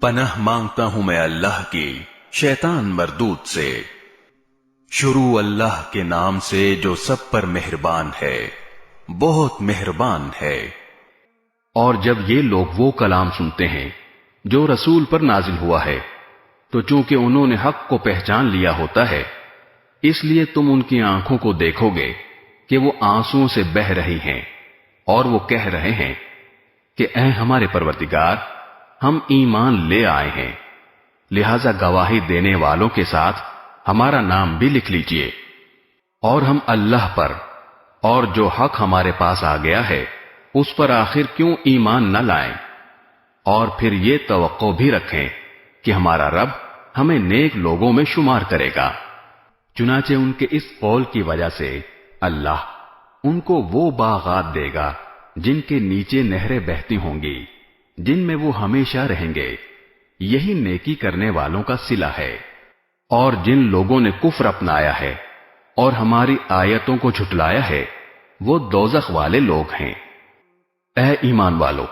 پناہ مانگتا ہوں میں اللہ کی شیطان مردود سے۔ شروع اللہ کے نام سے جو سب پر مہربان ہے، بہت مہربان ہے۔ اور جب یہ لوگ وہ کلام سنتے ہیں جو رسول پر نازل ہوا ہے تو چونکہ انہوں نے حق کو پہچان لیا ہوتا ہے، اس لیے تم ان کی آنکھوں کو دیکھو گے کہ وہ آنسوؤں سے بہہ رہی ہیں، اور وہ کہہ رہے ہیں کہ اے ہمارے پروردگار، ہم ایمان لے آئے ہیں، لہذا گواہی دینے والوں کے ساتھ ہمارا نام بھی لکھ لیجئے، اور ہم اللہ پر اور جو حق ہمارے پاس آ گیا ہے اس پر آخر کیوں ایمان نہ لائیں، اور پھر یہ توقع بھی رکھیں کہ ہمارا رب ہمیں نیک لوگوں میں شمار کرے گا۔ چنانچہ ان کے اس قول کی وجہ سے اللہ ان کو وہ باغات دے گا جن کے نیچے نہریں بہتی ہوں گی، جن میں وہ ہمیشہ رہیں گے، یہی نیکی کرنے والوں کا صلہ ہے۔ اور جن لوگوں نے کفر اپنایا ہے اور ہماری آیتوں کو جھٹلایا ہے وہ دوزخ والے لوگ ہیں۔ اے ایمان والو،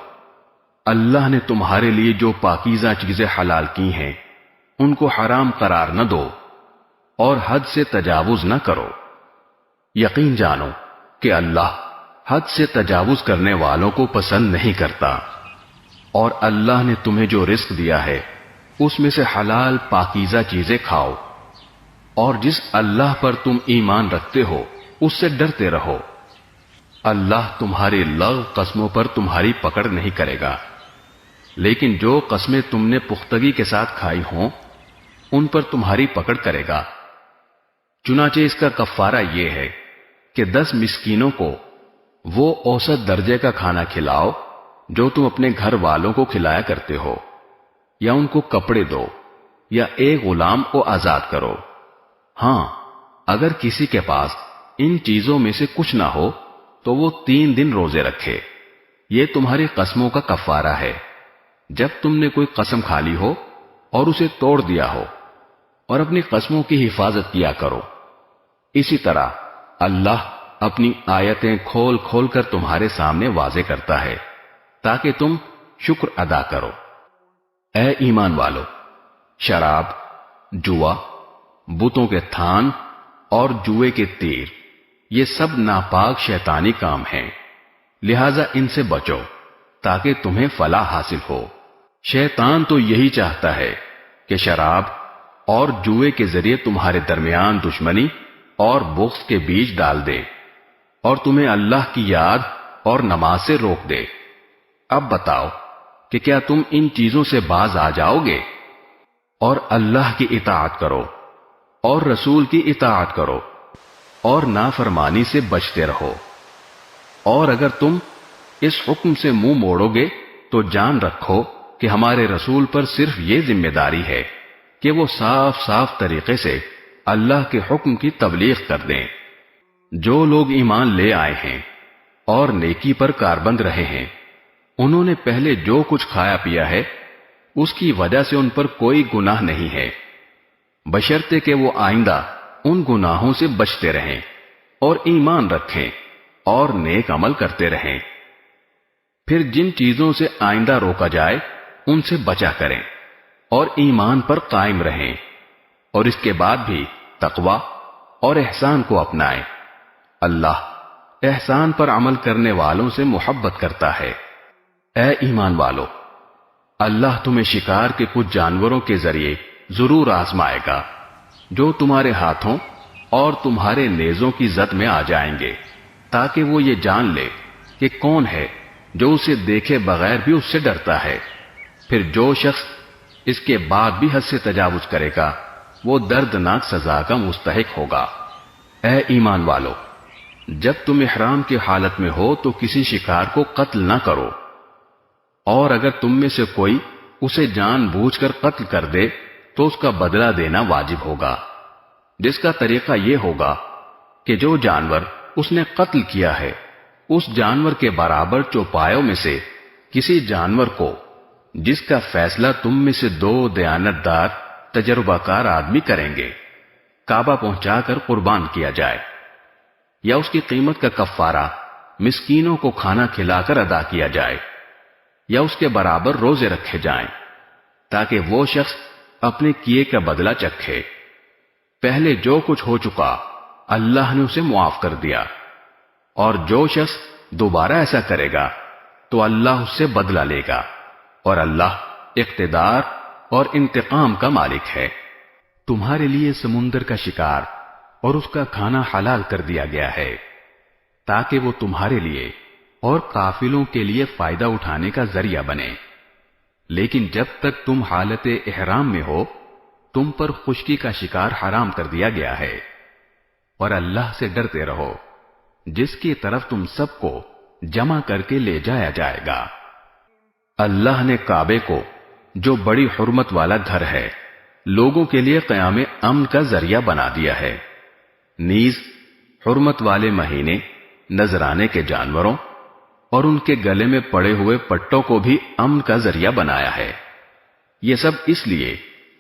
اللہ نے تمہارے لیے جو پاکیزہ چیزیں حلال کی ہیں ان کو حرام قرار نہ دو، اور حد سے تجاوز نہ کرو۔ یقین جانو کہ اللہ حد سے تجاوز کرنے والوں کو پسند نہیں کرتا۔ اور اللہ نے تمہیں جو رزق دیا ہے اس میں سے حلال پاکیزہ چیزیں کھاؤ، اور جس اللہ پر تم ایمان رکھتے ہو اس سے ڈرتے رہو۔ اللہ تمہاری لغو قسموں پر تمہاری پکڑ نہیں کرے گا، لیکن جو قسمیں تم نے پختگی کے ساتھ کھائی ہوں ان پر تمہاری پکڑ کرے گا۔ چنانچہ اس کا کفارہ یہ ہے کہ 10 مسکینوں کو وہ اوسط درجے کا کھانا کھلاؤ جو تم اپنے گھر والوں کو کھلایا کرتے ہو، یا ان کو کپڑے دو، یا ایک غلام کو آزاد کرو۔ ہاں، اگر کسی کے پاس ان چیزوں میں سے کچھ نہ ہو تو وہ 3 دن روزے رکھے، یہ تمہاری قسموں کا کفارہ ہے جب تم نے کوئی قسم کھا لی ہو اور اسے توڑ دیا ہو، اور اپنی قسموں کی حفاظت کیا کرو۔ اسی طرح اللہ اپنی آیتیں کھول کھول کر تمہارے سامنے واضح کرتا ہے تاکہ تم شکر ادا کرو۔ اے ایمان والو، شراب، جوا، بتوں کے تھان اور جوئے کے تیر، یہ سب ناپاک شیطانی کام ہیں، لہذا ان سے بچو تاکہ تمہیں فلاح حاصل ہو۔ شیطان تو یہی چاہتا ہے کہ شراب اور جوئے کے ذریعے تمہارے درمیان دشمنی اور بغض کے بیج ڈال دے، اور تمہیں اللہ کی یاد اور نماز سے روک دے۔ اب بتاؤ کہ کیا تم ان چیزوں سے باز آ جاؤ گے؟ اور اللہ کی اطاعت کرو اور رسول کی اطاعت کرو، اور نافرمانی سے بچتے رہو۔ اور اگر تم اس حکم سے منہ موڑو گے تو جان رکھو کہ ہمارے رسول پر صرف یہ ذمہ داری ہے کہ وہ صاف صاف طریقے سے اللہ کے حکم کی تبلیغ کر دیں۔ جو لوگ ایمان لے آئے ہیں اور نیکی پر کاربند رہے ہیں، انہوں نے پہلے جو کچھ کھایا پیا ہے اس کی وجہ سے ان پر کوئی گناہ نہیں ہے، بشرطے کہ وہ آئندہ ان گناہوں سے بچتے رہیں اور ایمان رکھیں اور نیک عمل کرتے رہیں۔ پھر جن چیزوں سے آئندہ روکا جائے ان سے بچا کریں اور ایمان پر قائم رہیں، اور اس کے بعد بھی تقوی اور احسان کو اپنائیں۔ اللہ احسان پر عمل کرنے والوں سے محبت کرتا ہے۔ اے ایمان والو، اللہ تمہیں شکار کے کچھ جانوروں کے ذریعے ضرور آزمائے گا جو تمہارے ہاتھوں اور تمہارے نیزوں کی زد میں آ جائیں گے، تاکہ وہ یہ جان لے کہ کون ہے جو اسے دیکھے بغیر بھی اس سے ڈرتا ہے۔ پھر جو شخص اس کے بعد بھی حد سے تجاوز کرے گا وہ دردناک سزا کا مستحق ہوگا۔ اے ایمان والو، جب تم احرام کی حالت میں ہو تو کسی شکار کو قتل نہ کرو، اور اگر تم میں سے کوئی اسے جان بوجھ کر قتل کر دے تو اس کا بدلہ دینا واجب ہوگا، جس کا طریقہ یہ ہوگا کہ جو جانور اس نے قتل کیا ہے اس جانور کے برابر چوپایوں میں سے کسی جانور کو، جس کا فیصلہ تم میں سے 2 دیانت دار تجربہ کار آدمی کریں گے، کعبہ پہنچا کر قربان کیا جائے، یا اس کی قیمت کا کفارہ مسکینوں کو کھانا کھلا کر ادا کیا جائے، یا اس کے برابر روزے رکھے جائیں۔ تاکہ وہ شخص اپنے کیے کا بدلہ چکھے۔ پہلے جو کچھ ہو چکا اللہ نے اسے معاف کر دیا، اور جو شخص دوبارہ ایسا کرے گا تو اللہ اس سے بدلہ لے گا، اور اللہ اقتدار اور انتقام کا مالک ہے۔ تمہارے لیے سمندر کا شکار اور اس کا کھانا حلال کر دیا گیا ہے تاکہ وہ تمہارے لیے اور قافلوں کے لیے فائدہ اٹھانے کا ذریعہ بنے، لیکن جب تک تم حالت احرام میں ہو تم پر خشکی کا شکار حرام کر دیا گیا ہے، اور اللہ سے ڈرتے رہو جس کی طرف تم سب کو جمع کر کے لے جایا جائے گا۔ اللہ نے کعبے کو، جو بڑی حرمت والا گھر ہے، لوگوں کے لیے قیام امن کا ذریعہ بنا دیا ہے، نیز حرمت والے مہینے، نذرانے کے جانوروں اور ان کے گلے میں پڑے ہوئے پٹوں کو بھی امن کا ذریعہ بنایا ہے۔ یہ سب اس لیے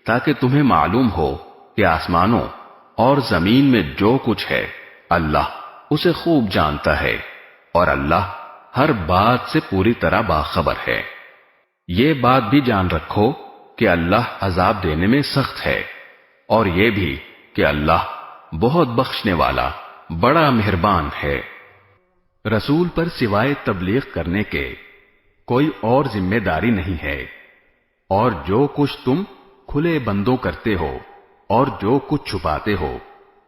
تاکہ تمہیں معلوم ہو کہ آسمانوں اور زمین میں جو کچھ ہے اللہ اسے خوب جانتا ہے، اور اللہ ہر بات سے پوری طرح باخبر ہے۔ یہ بات بھی جان رکھو کہ اللہ عذاب دینے میں سخت ہے، اور یہ بھی کہ اللہ بہت بخشنے والا بڑا مہربان ہے۔ رسول پر سوائے تبلیغ کرنے کے کوئی اور ذمہ داری نہیں ہے، اور جو کچھ تم کھلے بندوں کرتے ہو اور جو کچھ چھپاتے ہو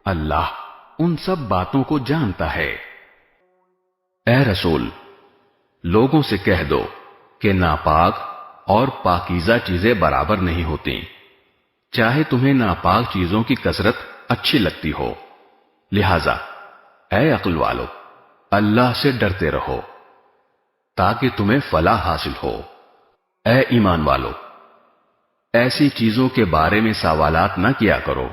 اللہ ان سب باتوں کو جانتا ہے۔ اے رسول، لوگوں سے کہہ دو کہ ناپاک اور پاکیزہ چیزیں برابر نہیں ہوتی، چاہے تمہیں ناپاک چیزوں کی کثرت اچھی لگتی ہو، لہذا اے عقل والو اللہ سے ڈرتے رہو تاکہ تمہیں فلاح حاصل ہو۔ اے ایمان والو، ایسی چیزوں کے بارے میں سوالات نہ کیا کرو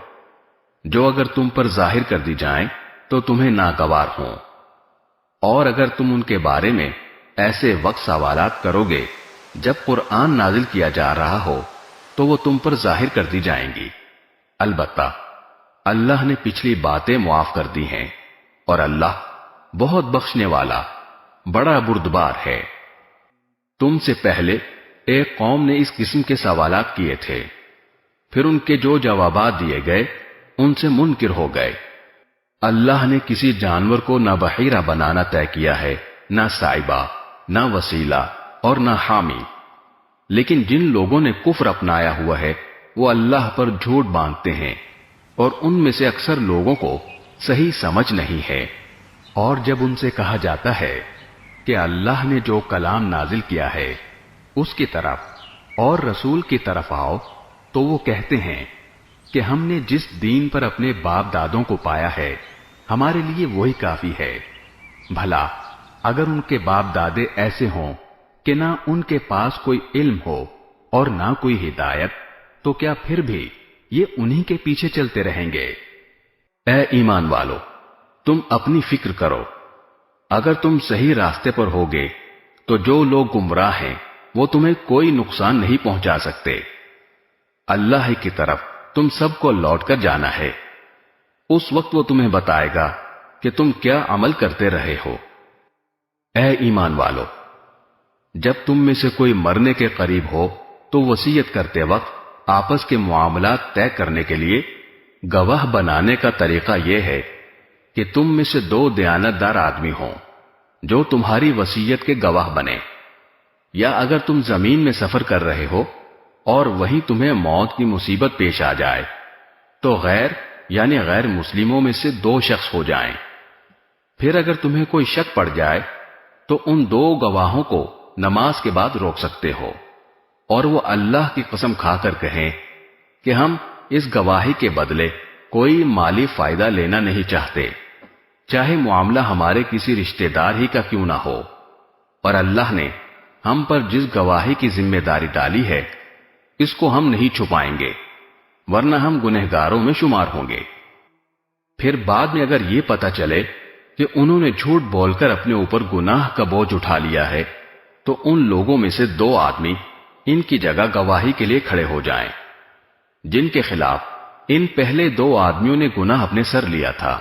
جو اگر تم پر ظاہر کر دی جائیں تو تمہیں ناگوار ہوں، اور اگر تم ان کے بارے میں ایسے وقت سوالات کرو گے جب قرآن نازل کیا جا رہا ہو تو وہ تم پر ظاہر کر دی جائیں گی۔ البتہ اللہ نے پچھلی باتیں معاف کر دی ہیں، اور اللہ بہت بخشنے والا بڑا بردبار ہے۔ تم سے پہلے ایک قوم نے اس قسم کے سوالات کیے تھے، پھر ان کے جو جوابات دیے گئے ان سے منکر ہو گئے۔ اللہ نے کسی جانور کو نہ بحیرہ بنانا طے کیا ہے، نہ سائبہ، نہ وسیلہ اور نہ حامی، لیکن جن لوگوں نے کفر اپنایا ہوا ہے وہ اللہ پر جھوٹ باندھتے ہیں، اور ان میں سے اکثر لوگوں کو صحیح سمجھ نہیں ہے۔ اور جب ان سے کہا جاتا ہے کہ اللہ نے جو کلام نازل کیا ہے اس کی طرف اور رسول کی طرف آؤ، تو وہ کہتے ہیں کہ ہم نے جس دین پر اپنے باپ دادوں کو پایا ہے ہمارے لیے وہی کافی ہے۔ بھلا اگر ان کے باپ دادے ایسے ہوں کہ نہ ان کے پاس کوئی علم ہو اور نہ کوئی ہدایت، تو کیا پھر بھی یہ انہی کے پیچھے چلتے رہیں گے؟ اے ایمان والو، تم اپنی فکر کرو، اگر تم صحیح راستے پر ہوگے تو جو لوگ گمراہ ہیں وہ تمہیں کوئی نقصان نہیں پہنچا سکتے۔ اللہ ہی کی طرف تم سب کو لوٹ کر جانا ہے، اس وقت وہ تمہیں بتائے گا کہ تم کیا عمل کرتے رہے ہو۔ اے ایمان والو، جب تم میں سے کوئی مرنے کے قریب ہو تو وصیت کرتے وقت آپس کے معاملات طے کرنے کے لیے گواہ بنانے کا طریقہ یہ ہے کہ تم میں سے دو دیانتدار آدمی ہوں جو تمہاری وصیت کے گواہ بنے، یا اگر تم زمین میں سفر کر رہے ہو اور وہیں تمہیں موت کی مصیبت پیش آ جائے تو غیر مسلموں میں سے دو شخص ہو جائیں۔ پھر اگر تمہیں کوئی شک پڑ جائے تو ان دو گواہوں کو نماز کے بعد روک سکتے ہو، اور وہ اللہ کی قسم کھا کر کہیں کہ ہم اس گواہی کے بدلے کوئی مالی فائدہ لینا نہیں چاہتے، چاہے معاملہ ہمارے کسی رشتہ دار ہی کا کیوں نہ ہو، اور اللہ نے ہم پر جس گواہی کی ذمہ داری ڈالی ہے اس کو ہم نہیں چھپائیں گے، ورنہ ہم گنہگاروں میں شمار ہوں گے۔ پھر بعد میں اگر یہ پتہ چلے کہ انہوں نے جھوٹ بول کر اپنے اوپر گناہ کا بوجھ اٹھا لیا ہے تو ان لوگوں میں سے دو آدمی ان کی جگہ گواہی کے لیے کھڑے ہو جائیں جن کے خلاف ان پہلے دو آدمیوں نے گناہ اپنے سر لیا تھا،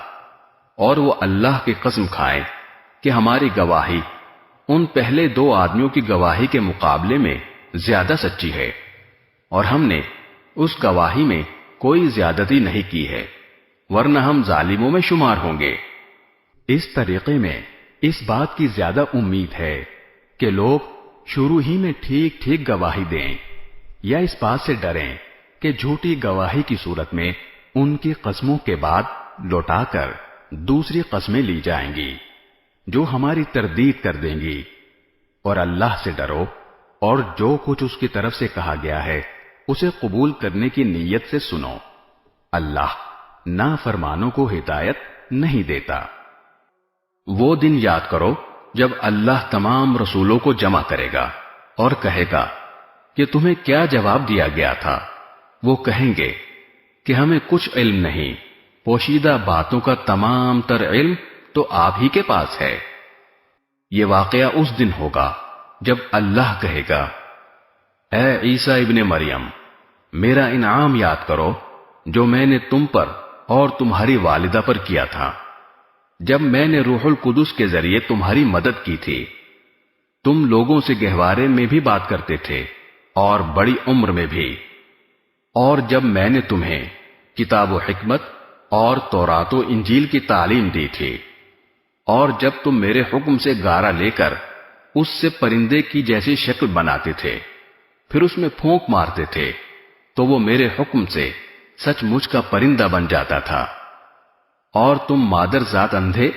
اور وہ اللہ کی قسم کھائیں کہ ہماری گواہی ان پہلے دو آدمیوں کی گواہی کے مقابلے میں زیادہ سچی ہے۔ اور ہم نے اس گواہی میں کوئی زیادتی نہیں کی ہے، ورنہ ہم ظالموں میں شمار ہوں گے۔ اس طریقے میں اس بات کی زیادہ امید ہے کہ لوگ شروع ہی میں ٹھیک ٹھیک گواہی دیں، یا اس بات سے ڈریں کہ جھوٹی گواہی کی صورت میں ان کی قسموں کے بعد لوٹا کر دوسری قسمیں لی جائیں گی جو ہماری تردید کر دیں گی۔ اور اللہ سے ڈرو اور جو کچھ اس کی طرف سے کہا گیا ہے اسے قبول کرنے کی نیت سے سنو۔ اللہ نافرمانوں کو ہدایت نہیں دیتا۔ وہ دن یاد کرو جب اللہ تمام رسولوں کو جمع کرے گا اور کہے گا کہ تمہیں کیا جواب دیا گیا تھا؟ وہ کہیں گے کہ ہمیں کچھ علم نہیں، پوشیدہ باتوں کا تمام تر علم تو آپ ہی کے پاس ہے۔ یہ واقعہ اس دن ہوگا جب اللہ کہے گا، اے عیسیٰ ابن مریم، میرا انعام یاد کرو جو میں نے تم پر اور تمہاری والدہ پر کیا تھا، جب میں نے روح القدس کے ذریعے تمہاری مدد کی تھی۔ تم لوگوں سے گہوارے میں بھی بات کرتے تھے اور بڑی عمر میں بھی، اور جب میں نے تمہیں کتاب و حکمت اور تورات و انجیل کی تعلیم دی تھی، اور جب تم میرے حکم سے گارا لے کر اس سے پرندے کی جیسی شکل بناتے تھے، پھر اس میں پھونک مارتے تھے تو وہ میرے حکم سے سچ مچ کا پرندہ بن جاتا تھا، اور تم مادر ذات اندھے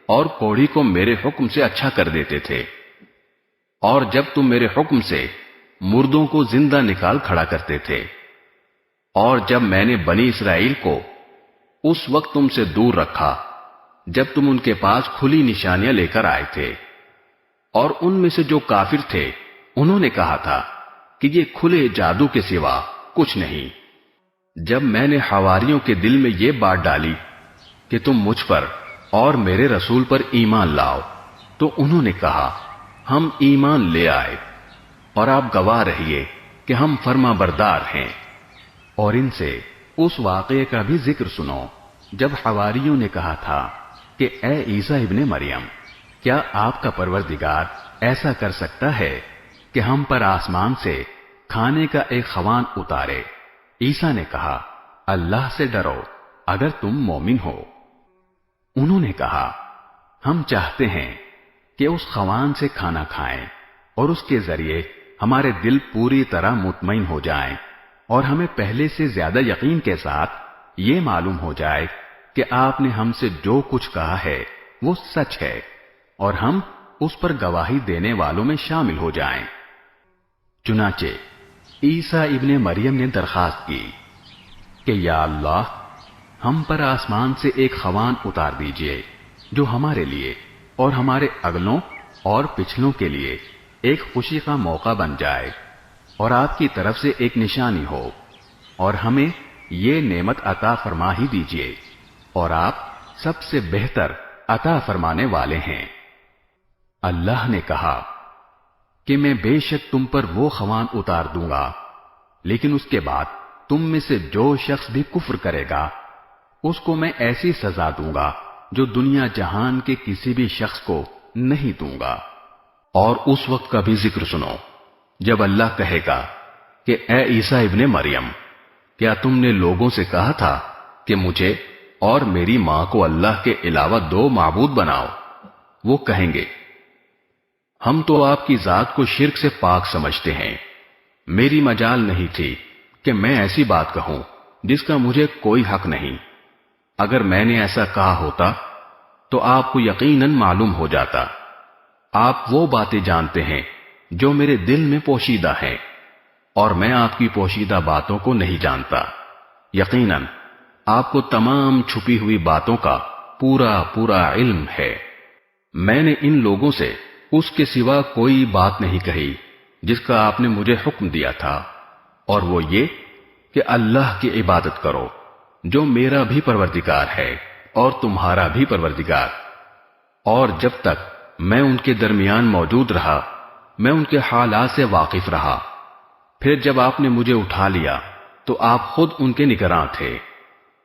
اور کوڑھی کو میرے حکم سے اچھا کر دیتے تھے، اور جب تم میرے حکم سے مردوں کو زندہ نکال کھڑا کرتے تھے، اور جب میں نے بنی اسرائیل کو اس وقت تم سے دور رکھا جب تم ان کے پاس کھلی نشانیاں لے کر آئے تھے، اور ان میں سے جو کافر تھے انہوں نے کہا تھا کہ یہ کھلے جادو کے سوا کچھ نہیں، جب میں نے حواریوں کے دل میں یہ بات ڈالی کہ تم مجھ پر اور میرے رسول پر ایمان لاؤ، تو انہوں نے کہا ہم ایمان لے آئے، اور آپ گواہ رہیے کہ ہم فرما بردار ہیں۔ اور ان سے اس واقعے کا بھی ذکر سنو جب حواریوں نے کہا تھا کہ اے عیسیٰ ابن مریم، کیا آپ کا پروردگار ایسا کر سکتا ہے کہ ہم پر آسمان سے کھانے کا ایک خوان اتارے؟ عیسیٰ نے کہا اللہ سے ڈرو اگر تم مومن ہو۔ انہوں نے کہا ہم چاہتے ہیں کہ اس خوان سے کھانا کھائیں اور اس کے ذریعے ہمارے دل پوری طرح مطمئن ہو جائیں، اور ہمیں پہلے سے زیادہ یقین کے ساتھ یہ معلوم ہو جائے کہ آپ نے ہم سے جو کچھ کہا ہے وہ سچ ہے، اور ہم اس پر گواہی دینے والوں میں شامل ہو جائیں۔ چنانچہ عیسیٰ ابن مریم نے درخواست کی کہ یا اللہ، ہم پر آسمان سے ایک خوان اتار دیجئے جو ہمارے لیے اور ہمارے اگلوں اور پچھلوں کے لیے ایک خوشی کا موقع بن جائے، اور آپ کی طرف سے ایک نشانی ہو، اور ہمیں یہ نعمت عطا فرما ہی دیجئے، اور آپ سب سے بہتر عطا فرمانے والے ہیں۔ اللہ نے کہا کہ میں بے شک تم پر وہ خوان اتار دوں گا، لیکن اس کے بعد تم میں سے جو شخص بھی کفر کرے گا اس کو میں ایسی سزا دوں گا جو دنیا جہان کے کسی بھی شخص کو نہیں دوں گا۔ اور اس وقت کا بھی ذکر سنو جب اللہ کہے گا کہ اے عیسیٰ ابن مریم، کیا تم نے لوگوں سے کہا تھا کہ مجھے اور میری ماں کو اللہ کے علاوہ دو معبود بناؤ؟ وہ کہیں گے ہم تو آپ کی ذات کو شرک سے پاک سمجھتے ہیں، میری مجال نہیں تھی کہ میں ایسی بات کہوں جس کا مجھے کوئی حق نہیں۔ اگر میں نے ایسا کہا ہوتا تو آپ کو یقیناً معلوم ہو جاتا۔ آپ وہ باتیں جانتے ہیں جو میرے دل میں پوشیدہ ہیں، اور میں آپ کی پوشیدہ باتوں کو نہیں جانتا۔ یقیناً آپ کو تمام چھپی ہوئی باتوں کا پورا پورا علم ہے۔ میں نے ان لوگوں سے اس کے سوا کوئی بات نہیں کہی جس کا آپ نے مجھے حکم دیا تھا، اور وہ یہ کہ اللہ کی عبادت کرو جو میرا بھی پروردگار ہے اور تمہارا بھی پروردگار۔ اور جب تک میں ان کے درمیان موجود رہا میں ان کے حالات سے واقف رہا، پھر جب آپ نے مجھے اٹھا لیا تو آپ خود ان کے نگراں تھے،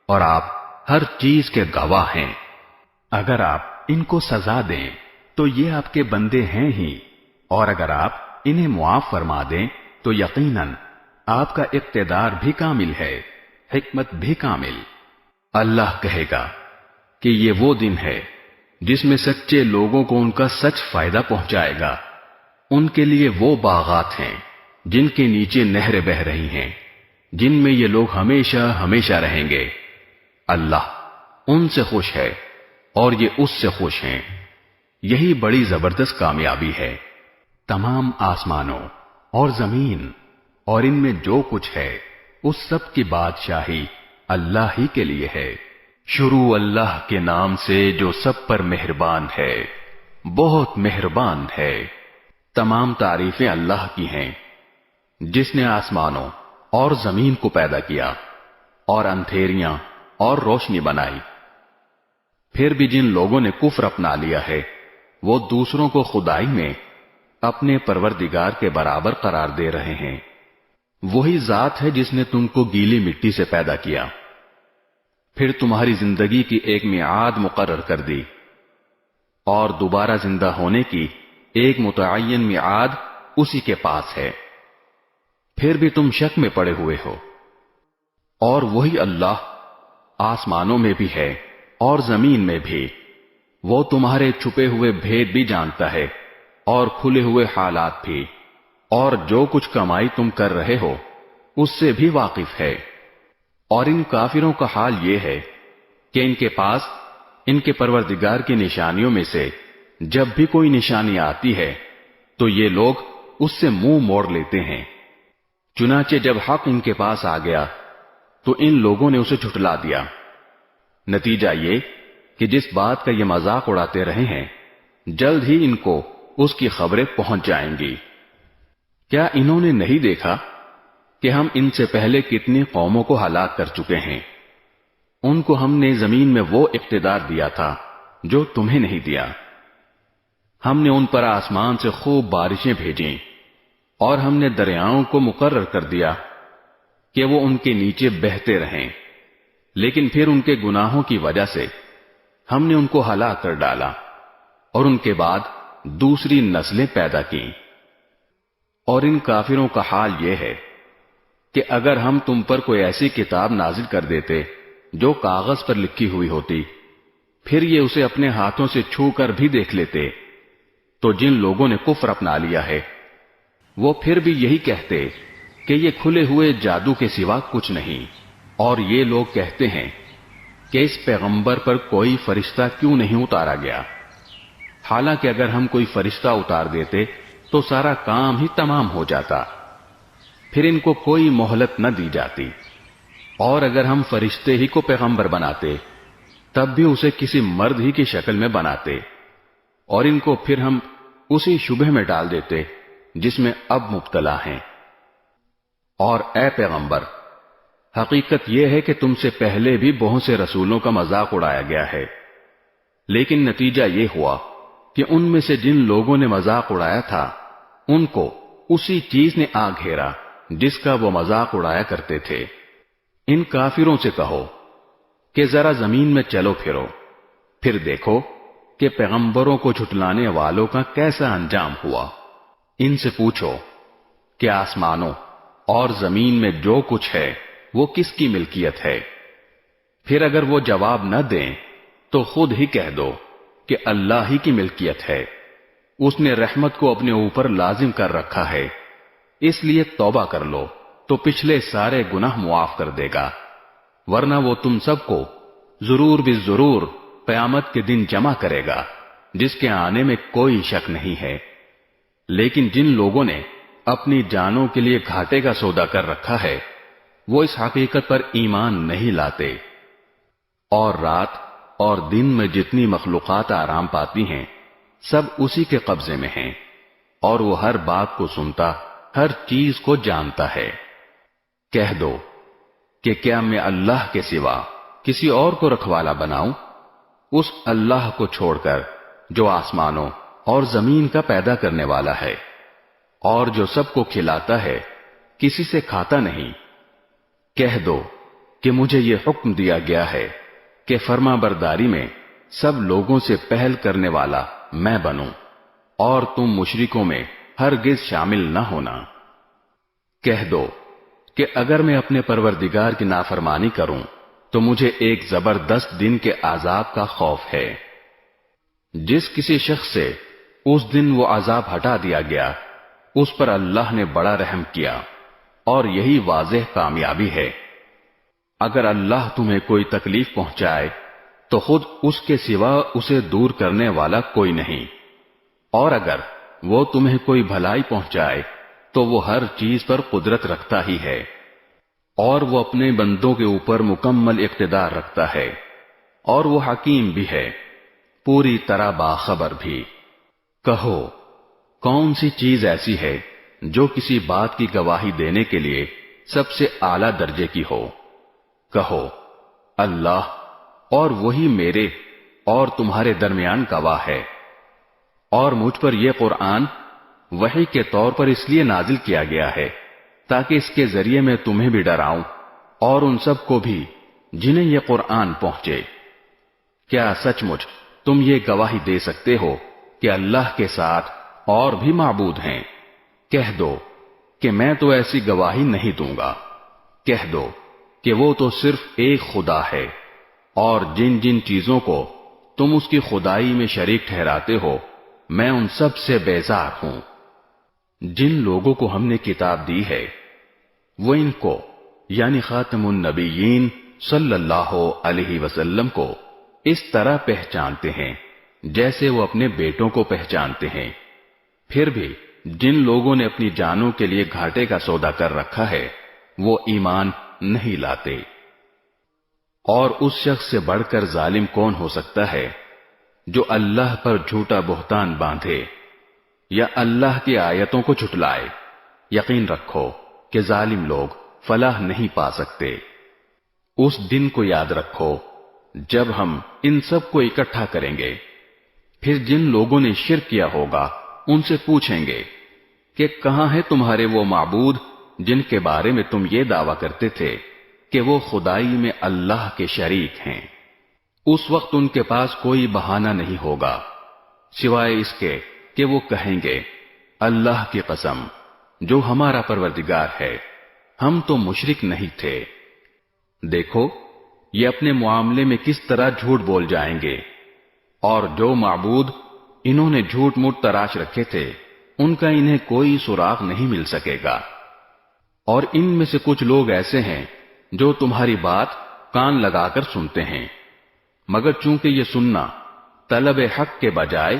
اور آپ ہر چیز کے گواہ ہیں۔ اگر آپ ان کو سزا دیں تو یہ آپ کے بندے ہیں ہی، اور اگر آپ انہیں معاف فرما دیں تو یقیناً آپ کا اقتدار بھی کامل ہے، حکمت بھی کامل۔ اللہ کہے گا کہ یہ وہ دن ہے جس میں سچے لوگوں کو ان کا سچ فائدہ پہنچائے گا۔ ان کے لیے وہ باغات ہیں جن کے نیچے نہریں بہہ رہی ہیں، جن میں یہ لوگ ہمیشہ ہمیشہ رہیں گے۔ اللہ ان سے خوش ہے اور یہ اس سے خوش ہیں۔ یہی بڑی زبردست کامیابی ہے۔ تمام آسمانوں اور زمین اور ان میں جو کچھ ہے اس سب کی بادشاہی اللہ ہی کے لیے ہے۔ شروع اللہ کے نام سے جو سب پر مہربان ہے، بہت مہربان ہے۔ تمام تعریفیں اللہ کی ہیں، جس نے آسمانوں اور زمین کو پیدا کیا اور اندھیریاں اور روشنی بنائی۔ پھر بھی جن لوگوں نے کفر اپنا لیا ہے وہ دوسروں کو خدائی میں اپنے پروردگار کے برابر قرار دے رہے ہیں۔ وہی ذات ہے جس نے تم کو گیلی مٹی سے پیدا کیا، پھر تمہاری زندگی کی ایک میعاد مقرر کر دی، اور دوبارہ زندہ ہونے کی ایک متعین میعاد اسی کے پاس ہے، پھر بھی تم شک میں پڑے ہوئے ہو۔ اور وہی اللہ آسمانوں میں بھی ہے اور زمین میں بھی، وہ تمہارے چھپے ہوئے بھید بھی جانتا ہے اور کھلے ہوئے حالات بھی، اور جو کچھ کمائی تم کر رہے ہو اس سے بھی واقف ہے۔ اور ان کافروں کا حال یہ ہے کہ ان کے پاس ان کے پروردگار کی نشانیوں میں سے جب بھی کوئی نشانی آتی ہے تو یہ لوگ اس سے منہ موڑ لیتے ہیں۔ چنانچہ جب حق ان کے پاس آ گیا تو ان لوگوں نے اسے جھٹلا دیا۔ نتیجہ یہ کہ جس بات کا یہ مذاق اڑاتے رہے ہیں جلد ہی ان کو اس کی خبریں پہنچ جائیں گی۔ کیا انہوں نے نہیں دیکھا کہ ہم ان سے پہلے کتنی قوموں کو ہلاک کر چکے ہیں؟ ان کو ہم نے زمین میں وہ اقتدار دیا تھا جو تمہیں نہیں دیا۔ ہم نے ان پر آسمان سے خوب بارشیں بھیجیں اور ہم نے دریاؤں کو مقرر کر دیا کہ وہ ان کے نیچے بہتے رہیں، لیکن پھر ان کے گناہوں کی وجہ سے ہم نے ان کو ہلاک کر ڈالا اور ان کے بعد دوسری نسلیں پیدا کیں۔ اور ان کافروں کا حال یہ ہے کہ اگر ہم تم پر کوئی ایسی کتاب نازل کر دیتے جو کاغذ پر لکھی ہوئی ہوتی، پھر یہ اسے اپنے ہاتھوں سے چھو کر بھی دیکھ لیتے، تو جن لوگوں نے کفر اپنا لیا ہے وہ پھر بھی یہی کہتے کہ یہ کھلے ہوئے جادو کے سوا کچھ نہیں۔ اور یہ لوگ کہتے ہیں کہ اس پیغمبر پر کوئی فرشتہ کیوں نہیں اتارا گیا، حالانکہ اگر ہم کوئی فرشتہ اتار دیتے تو سارا کام ہی تمام ہو جاتا، پھر ان کو کوئی مہلت نہ دی جاتی۔ اور اگر ہم فرشتے ہی کو پیغمبر بناتے تب بھی اسے کسی مرد ہی کی شکل میں بناتے، اور ان کو پھر ہم اسی شبہ میں ڈال دیتے جس میں اب مبتلا ہیں۔ اور اے پیغمبر، حقیقت یہ ہے کہ تم سے پہلے بھی بہت سے رسولوں کا مذاق اڑایا گیا ہے، لیکن نتیجہ یہ ہوا کہ ان میں سے جن لوگوں نے مذاق اڑایا تھا ان کو اسی چیز نے آ گھیرا جس کا وہ مذاق اڑایا کرتے تھے۔ ان کافروں سے کہو کہ ذرا زمین میں چلو پھرو، پھر دیکھو کہ پیغمبروں کو جھٹلانے والوں کا کیسا انجام ہوا۔ ان سے پوچھو کہ آسمانوں اور زمین میں جو کچھ ہے وہ کس کی ملکیت ہے؟ پھر اگر وہ جواب نہ دیں تو خود ہی کہہ دو کہ اللہ ہی کی ملکیت ہے، اس نے رحمت کو اپنے اوپر لازم کر رکھا ہے، اس لیے توبہ کر لو تو پچھلے سارے گناہ معاف کر دے گا، ورنہ وہ تم سب کو ضرور بھی ضرور قیامت کے دن جمع کرے گا جس کے آنے میں کوئی شک نہیں ہے۔ لیکن جن لوگوں نے اپنی جانوں کے لیے گھاٹے کا سودا کر رکھا ہے وہ اس حقیقت پر ایمان نہیں لاتے۔ اور رات اور دن میں جتنی مخلوقات آرام پاتی ہیں سب اسی کے قبضے میں ہیں، اور وہ ہر بات کو سنتا، ہر چیز کو جانتا ہے۔ کہہ دو کہ کیا میں اللہ کے سوا کسی اور کو رکھوالا بناؤں، اس اللہ کو چھوڑ کر جو آسمانوں اور زمین کا پیدا کرنے والا ہے، اور جو سب کو کھلاتا ہے، کسی سے کھاتا نہیں۔ کہہ دو کہ مجھے یہ حکم دیا گیا ہے کہ فرما برداری میں سب لوگوں سے پہل کرنے والا میں بنوں، اور تم مشرکوں میں ہرگز شامل نہ ہونا۔ کہہ دو کہ اگر میں اپنے پروردگار کی نافرمانی کروں تو مجھے ایک زبردست دن کے عذاب کا خوف ہے۔ جس کسی شخص سے اس دن وہ عذاب ہٹا دیا گیا اس پر اللہ نے بڑا رحم کیا، اور یہی واضح کامیابی ہے۔ اگر اللہ تمہیں کوئی تکلیف پہنچائے تو خود اس کے سوا اسے دور کرنے والا کوئی نہیں، اور اگر وہ تمہیں کوئی بھلائی پہنچائے تو وہ ہر چیز پر قدرت رکھتا ہی ہے، اور وہ اپنے بندوں کے اوپر مکمل اقتدار رکھتا ہے، اور وہ حکیم بھی ہے، پوری طرح باخبر بھی۔ کہو، کون سی چیز ایسی ہے جو کسی بات کی گواہی دینے کے لیے سب سے اعلیٰ درجے کی ہو؟ کہو، اللہ، اور وہی میرے اور تمہارے درمیان گواہ ہے۔ اور مجھ پر یہ قرآن وحی کے طور پر اس لیے نازل کیا گیا ہے تاکہ اس کے ذریعے میں تمہیں بھی ڈراؤں اور ان سب کو بھی جنہیں یہ قرآن پہنچے۔ کیا سچ مچ تم یہ گواہی دے سکتے ہو کہ اللہ کے ساتھ اور بھی معبود ہیں؟ کہہ دو کہ میں تو ایسی گواہی نہیں دوں گا۔ کہہ دو کہ وہ تو صرف ایک خدا ہے، اور جن جن چیزوں کو تم اس کی خدائی میں شریک ٹھہراتے ہو میں ان سب سے بیزار ہوں۔ جن لوگوں کو ہم نے کتاب دی ہے وہ ان کو یعنی خاتم النبیین صلی اللہ علیہ وسلم کو اس طرح پہچانتے ہیں جیسے وہ اپنے بیٹوں کو پہچانتے ہیں۔ پھر بھی جن لوگوں نے اپنی جانوں کے لیے گھاٹے کا سودا کر رکھا ہے وہ ایمان نہیں لاتے۔ اور اس شخص سے بڑھ کر ظالم کون ہو سکتا ہے جو اللہ پر جھوٹا بہتان باندھے یا اللہ کی آیتوں کو جھٹلائے۔ یقین رکھو کہ ظالم لوگ فلاح نہیں پا سکتے۔ اس دن کو یاد رکھو جب ہم ان سب کو اکٹھا کریں گے، پھر جن لوگوں نے شرک کیا ہوگا ان سے پوچھیں گے کہ کہاں ہے تمہارے وہ معبود جن کے بارے میں تم یہ دعویٰ کرتے تھے کہ وہ خدائی میں اللہ کے شریک ہیں۔ اس وقت ان کے پاس کوئی بہانہ نہیں ہوگا سوائے اس کے کہ وہ کہیں گے اللہ کی قسم جو ہمارا پروردگار ہے، ہم تو مشرک نہیں تھے۔ دیکھو یہ اپنے معاملے میں کس طرح جھوٹ بول جائیں گے، اور جو معبود انہوں نے جھوٹ موٹ تراش رکھے تھے ان کا انہیں کوئی سراغ نہیں مل سکے گا۔ اور ان میں سے کچھ لوگ ایسے ہیں جو تمہاری بات کان لگا کر سنتے ہیں، مگر چونکہ یہ سننا طلب حق کے بجائے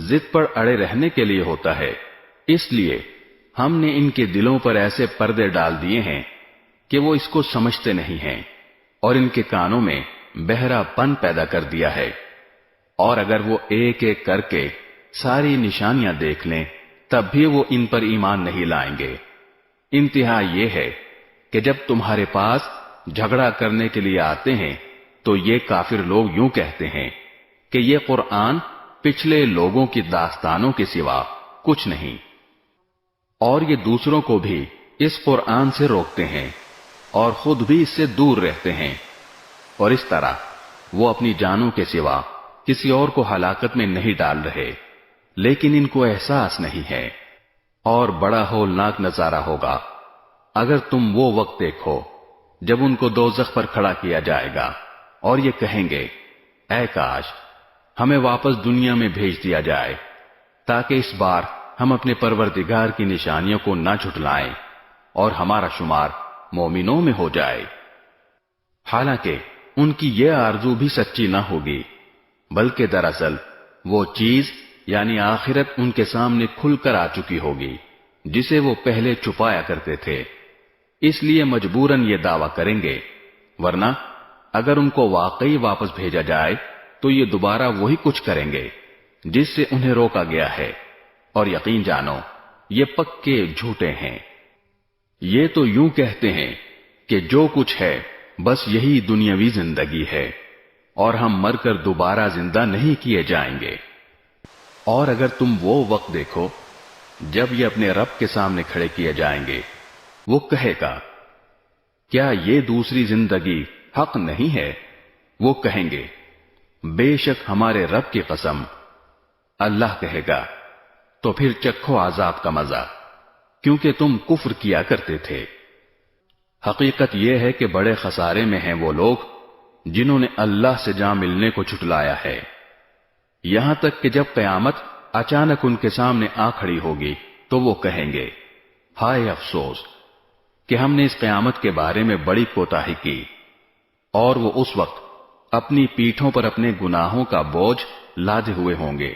ضد پر اڑے رہنے کے لیے ہوتا ہے، اس لیے ہم نے ان کے دلوں پر ایسے پردے ڈال دیے ہیں کہ وہ اس کو سمجھتے نہیں ہیں، اور ان کے کانوں میں بہرا پن پیدا کر دیا ہے۔ اور اگر وہ ایک ایک کر کے ساری نشانیاں دیکھ لیں تب بھی وہ ان پر ایمان نہیں لائیں گے۔ انتہا یہ ہے کہ جب تمہارے پاس جھگڑا کرنے کے لیے آتے ہیں تو یہ کافر لوگ یوں کہتے ہیں کہ یہ قرآن پچھلے لوگوں کی داستانوں کے سوا کچھ نہیں، اور یہ دوسروں کو بھی اس قرآن سے روکتے ہیں اور خود بھی اس سے دور رہتے ہیں، اور اس طرح وہ اپنی جانوں کے سوا کسی اور کو ہلاکت میں نہیں ڈال رہے، لیکن ان کو احساس نہیں ہے۔ اور بڑا ہولناک نظارہ ہوگا اگر تم وہ وقت دیکھو جب ان کو دوزخ پر کھڑا کیا جائے گا اور یہ کہیں گے اے کاش ہمیں واپس دنیا میں بھیج دیا جائے تاکہ اس بار ہم اپنے پروردگار کی نشانیوں کو نہ جھٹلائیں اور ہمارا شمار مومنوں میں ہو جائے۔ حالانکہ ان کی یہ آرزو بھی سچی نہ ہوگی، بلکہ دراصل وہ چیز یعنی آخرت ان کے سامنے کھل کر آ چکی ہوگی جسے وہ پہلے چھپایا کرتے تھے، اس لیے مجبوراً یہ دعویٰ کریں گے، ورنہ اگر ان کو واقعی واپس بھیجا جائے تو یہ دوبارہ وہی کچھ کریں گے جس سے انہیں روکا گیا ہے، اور یقین جانو یہ پکے جھوٹے ہیں۔ یہ تو یوں کہتے ہیں کہ جو کچھ ہے بس یہی دنیاوی زندگی ہے اور ہم مر کر دوبارہ زندہ نہیں کیے جائیں گے۔ اور اگر تم وہ وقت دیکھو جب یہ اپنے رب کے سامنے کھڑے کیے جائیں گے، وہ کہے گا کیا یہ دوسری زندگی حق نہیں ہے؟ وہ کہیں گے بے شک ہمارے رب کی قسم۔ اللہ کہے گا تو پھر چکھو عذاب کا مزہ، کیونکہ تم کفر کیا کرتے تھے۔ حقیقت یہ ہے کہ بڑے خسارے میں ہیں وہ لوگ جنہوں نے اللہ سے جا ملنے کو جھٹلایا ہے، یہاں تک کہ جب قیامت اچانک ان کے سامنے آ کھڑی ہوگی تو وہ کہیں گے، ہائے افسوس کہ ہم نے اس قیامت کے بارے میں بڑی کوتاہی کی، اور وہ اس وقت اپنی پیٹھوں پر اپنے گناہوں کا بوجھ لادے ہوئے ہوں گے۔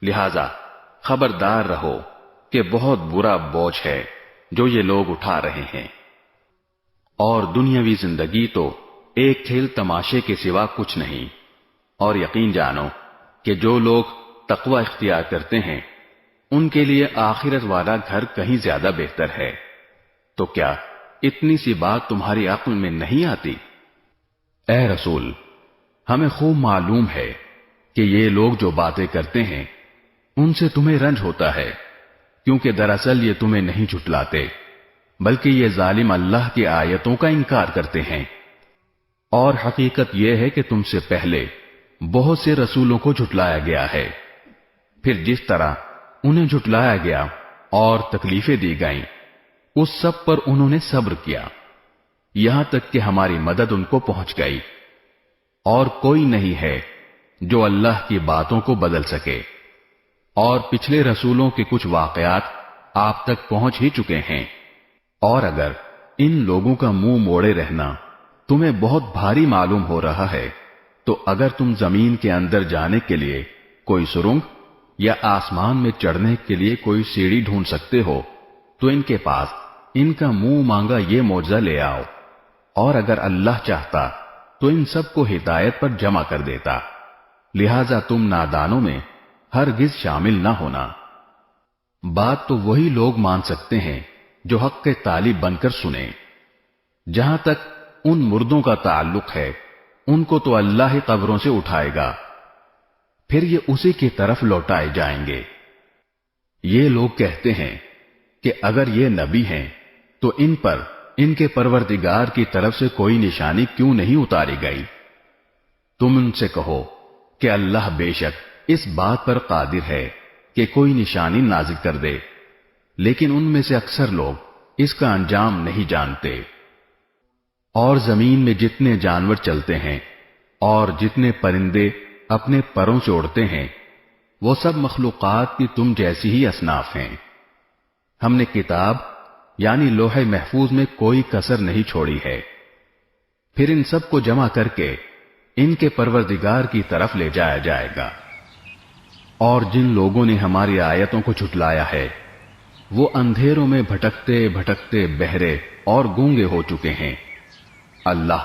لہذا خبردار رہو کہ بہت برا بوجھ ہے جو یہ لوگ اٹھا رہے ہیں، اور دنیاوی زندگی تو ایک کھیل تماشے کے سوا کچھ نہیں، اور یقین جانو کہ جو لوگ تقوی اختیار کرتے ہیں ان کے لیے آخرت والا گھر کہیں زیادہ بہتر ہے۔ تو کیا اتنی سی بات تمہاری عقل میں نہیں آتی؟ اے رسول، ہمیں خوب معلوم ہے کہ یہ لوگ جو باتیں کرتے ہیں ان سے تمہیں رنج ہوتا ہے، کیونکہ دراصل یہ تمہیں نہیں جھٹلاتے بلکہ یہ ظالم اللہ کی آیتوں کا انکار کرتے ہیں، اور حقیقت یہ ہے کہ تم سے پہلے بہت سے رسولوں کو جھٹلایا گیا ہے، پھر جس طرح انہیں جھٹلایا گیا اور تکلیفیں دی گئیں اس سب پر انہوں نے صبر کیا، یہاں تک کہ ہماری مدد ان کو پہنچ گئی، اور کوئی نہیں ہے جو اللہ کی باتوں کو بدل سکے، اور پچھلے رسولوں کے کچھ واقعات آپ تک پہنچ ہی چکے ہیں، اور اگر ان لوگوں کا منہ موڑے رہنا تمہیں بہت بھاری معلوم ہو رہا ہے تو اگر تم زمین کے اندر جانے کے لیے کوئی سرنگ یا آسمان میں چڑھنے کے لیے کوئی سیڑھی ڈھونڈ سکتے ہو تو ان کے پاس ان کا منہ مانگا یہ معجزہ لے آؤ، اور اگر اللہ چاہتا تو ان سب کو ہدایت پر جمع کر دیتا، لہذا تم نادانوں میں ہرگز شامل نہ ہونا۔ بات تو وہی لوگ مان سکتے ہیں جو حق کے طالب بن کر سنیں۔ جہاں تک ان مردوں کا تعلق ہے ان کو تو اللہ ہی قبروں سے اٹھائے گا، پھر یہ اسی کی طرف لوٹائے جائیں گے۔ یہ لوگ کہتے ہیں کہ اگر یہ نبی ہیں تو ان پر ان کے پروردگار کی طرف سے کوئی نشانی کیوں نہیں اتاری گئی؟ تم ان سے کہو کہ اللہ بے شک اس بات پر قادر ہے کہ کوئی نشانی نازل کر دے، لیکن ان میں سے اکثر لوگ اس کا انجام نہیں جانتے۔ اور زمین میں جتنے جانور چلتے ہیں اور جتنے پرندے اپنے پروں سے اڑتے ہیں وہ سب مخلوقات کی تم جیسی ہی اصناف ہیں۔ ہم نے کتاب یعنی لوح محفوظ میں کوئی کسر نہیں چھوڑی ہے، پھر ان سب کو جمع کر کے ان کے پروردگار کی طرف لے جایا جائے گا۔ اور جن لوگوں نے ہماری آیتوں کو جھٹلایا ہے وہ اندھیروں میں بھٹکتے بھٹکتے بہرے اور گونگے ہو چکے ہیں۔ اللہ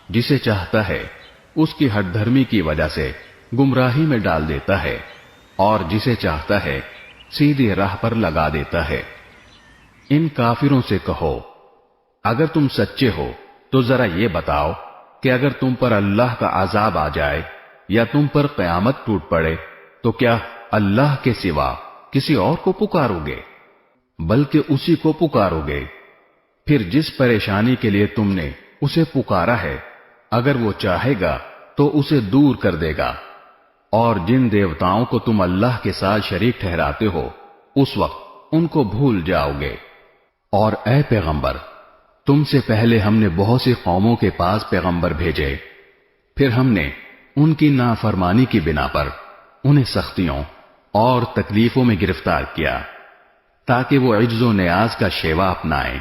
جسے چاہتا ہے اس کی ہٹ دھرمی کی وجہ سے گمراہی میں ڈال دیتا ہے، اور جسے چاہتا ہے سیدھی راہ پر لگا دیتا ہے۔ ان کافروں سے کہو اگر تم سچے ہو تو ذرا یہ بتاؤ کہ اگر تم پر اللہ کا عذاب آ جائے یا تم پر قیامت ٹوٹ پڑے تو کیا اللہ کے سوا کسی اور کو پکارو گے؟ بلکہ اسی کو پکارو گے، پھر جس پریشانی کے لیے تم نے اسے پکارا ہے اگر وہ چاہے گا تو اسے دور کر دے گا، اور جن دیوتاؤں کو تم اللہ کے ساتھ شریک ٹھہراتے ہو اس وقت ان کو بھول جاؤ گے۔ اور اے پیغمبر، تم سے پہلے ہم نے بہت سی قوموں کے پاس پیغمبر بھیجے، پھر ہم نے ان کی نافرمانی کی بنا پر انہیں سختیوں اور تکلیفوں میں گرفتار کیا تاکہ وہ عجز و نیاز کا شیوا اپنائیں۔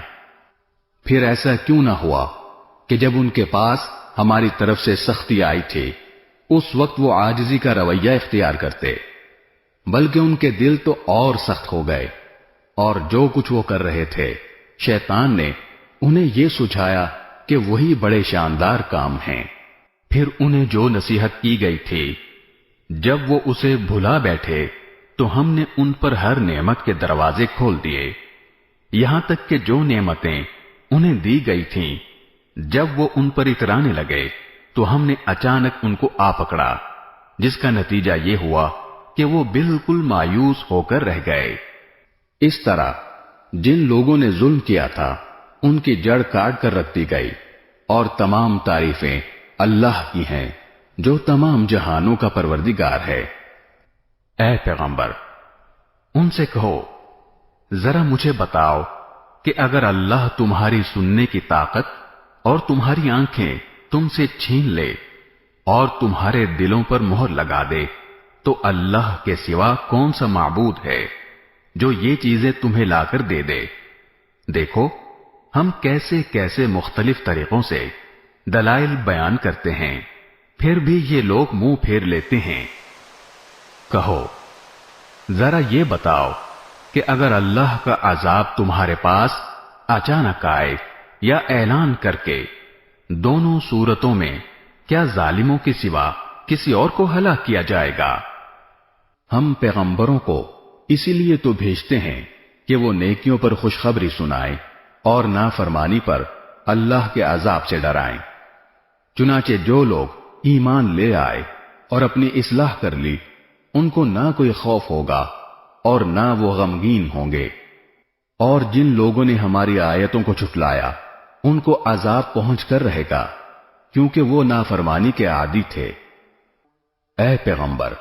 پھر ایسا کیوں نہ ہوا کہ جب ان کے پاس ہماری طرف سے سختی آئی تھی اس وقت وہ عاجزی کا رویہ اختیار کرتے، بلکہ ان کے دل تو اور سخت ہو گئے، اور جو کچھ وہ کر رہے تھے شیطان نے انہیں یہ سجھایا کہ وہی بڑے شاندار کام ہیں۔ پھر انہیں جو نصیحت کی گئی تھی جب وہ اسے بھلا بیٹھے تو ہم نے ان پر ہر نعمت کے دروازے کھول دیے، یہاں تک کہ جو نعمتیں انہیں دی گئی تھیں جب وہ ان پر اترانے لگے تو ہم نے اچانک ان کو آ پکڑا، جس کا نتیجہ یہ ہوا کہ وہ بالکل مایوس ہو کر رہ گئے۔ اس طرح جن لوگوں نے ظلم کیا تھا ان کی جڑ کاٹ کر رکھ دی گئی، اور تمام تعریفیں اللہ کی ہیں جو تمام جہانوں کا پروردگار ہے۔ اے پیغمبر، ان سے کہو ذرا مجھے بتاؤ کہ اگر اللہ تمہاری سننے کی طاقت اور تمہاری آنکھیں تم سے چھین لے اور تمہارے دلوں پر مہر لگا دے تو اللہ کے سوا کون سا معبود ہے جو یہ چیزیں تمہیں لا کر دے دے؟ دیکھو ہم کیسے کیسے مختلف طریقوں سے دلائل بیان کرتے ہیں، پھر بھی یہ لوگ منہ پھیر لیتے ہیں۔ کہو ذرا یہ بتاؤ کہ اگر اللہ کا عذاب تمہارے پاس اچانک آئے یا اعلان کر کے، دونوں صورتوں میں کیا ظالموں کے سوا کسی اور کو ہلاک کیا جائے گا؟ ہم پیغمبروں کو اسی لیے تو بھیجتے ہیں کہ وہ نیکیوں پر خوشخبری سنائیں اور نافرمانی پر اللہ کے عذاب سے ڈرائیں۔ چنانچہ جو لوگ ایمان لے آئے اور اپنی اصلاح کر لی، ان کو نہ کوئی خوف ہوگا اور نہ وہ غمگین ہوں گے، اور جن لوگوں نے ہماری آیتوں کو جھٹلایا ان کو عذاب پہنچ کر رہے گا، کیونکہ وہ نافرمانی کے عادی تھے۔ اے پیغمبر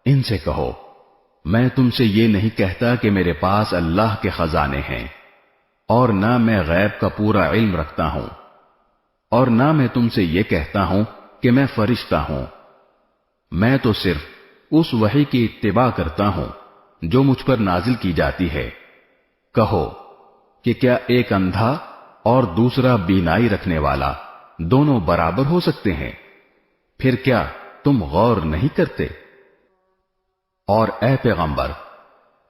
ان سے کہو میں تم سے یہ نہیں کہتا کہ میرے پاس اللہ کے خزانے ہیں، اور نہ میں غیب کا پورا علم رکھتا ہوں، اور نہ میں تم سے یہ کہتا ہوں کہ میں فرشتہ ہوں۔ میں تو صرف اس وحی کی اتباع کرتا ہوں جو مجھ پر نازل کی جاتی ہے۔ کہو کہ کیا ایک اندھا اور دوسرا بینائی رکھنے والا دونوں برابر ہو سکتے ہیں؟ پھر کیا تم غور نہیں کرتے؟ اور اے پیغمبر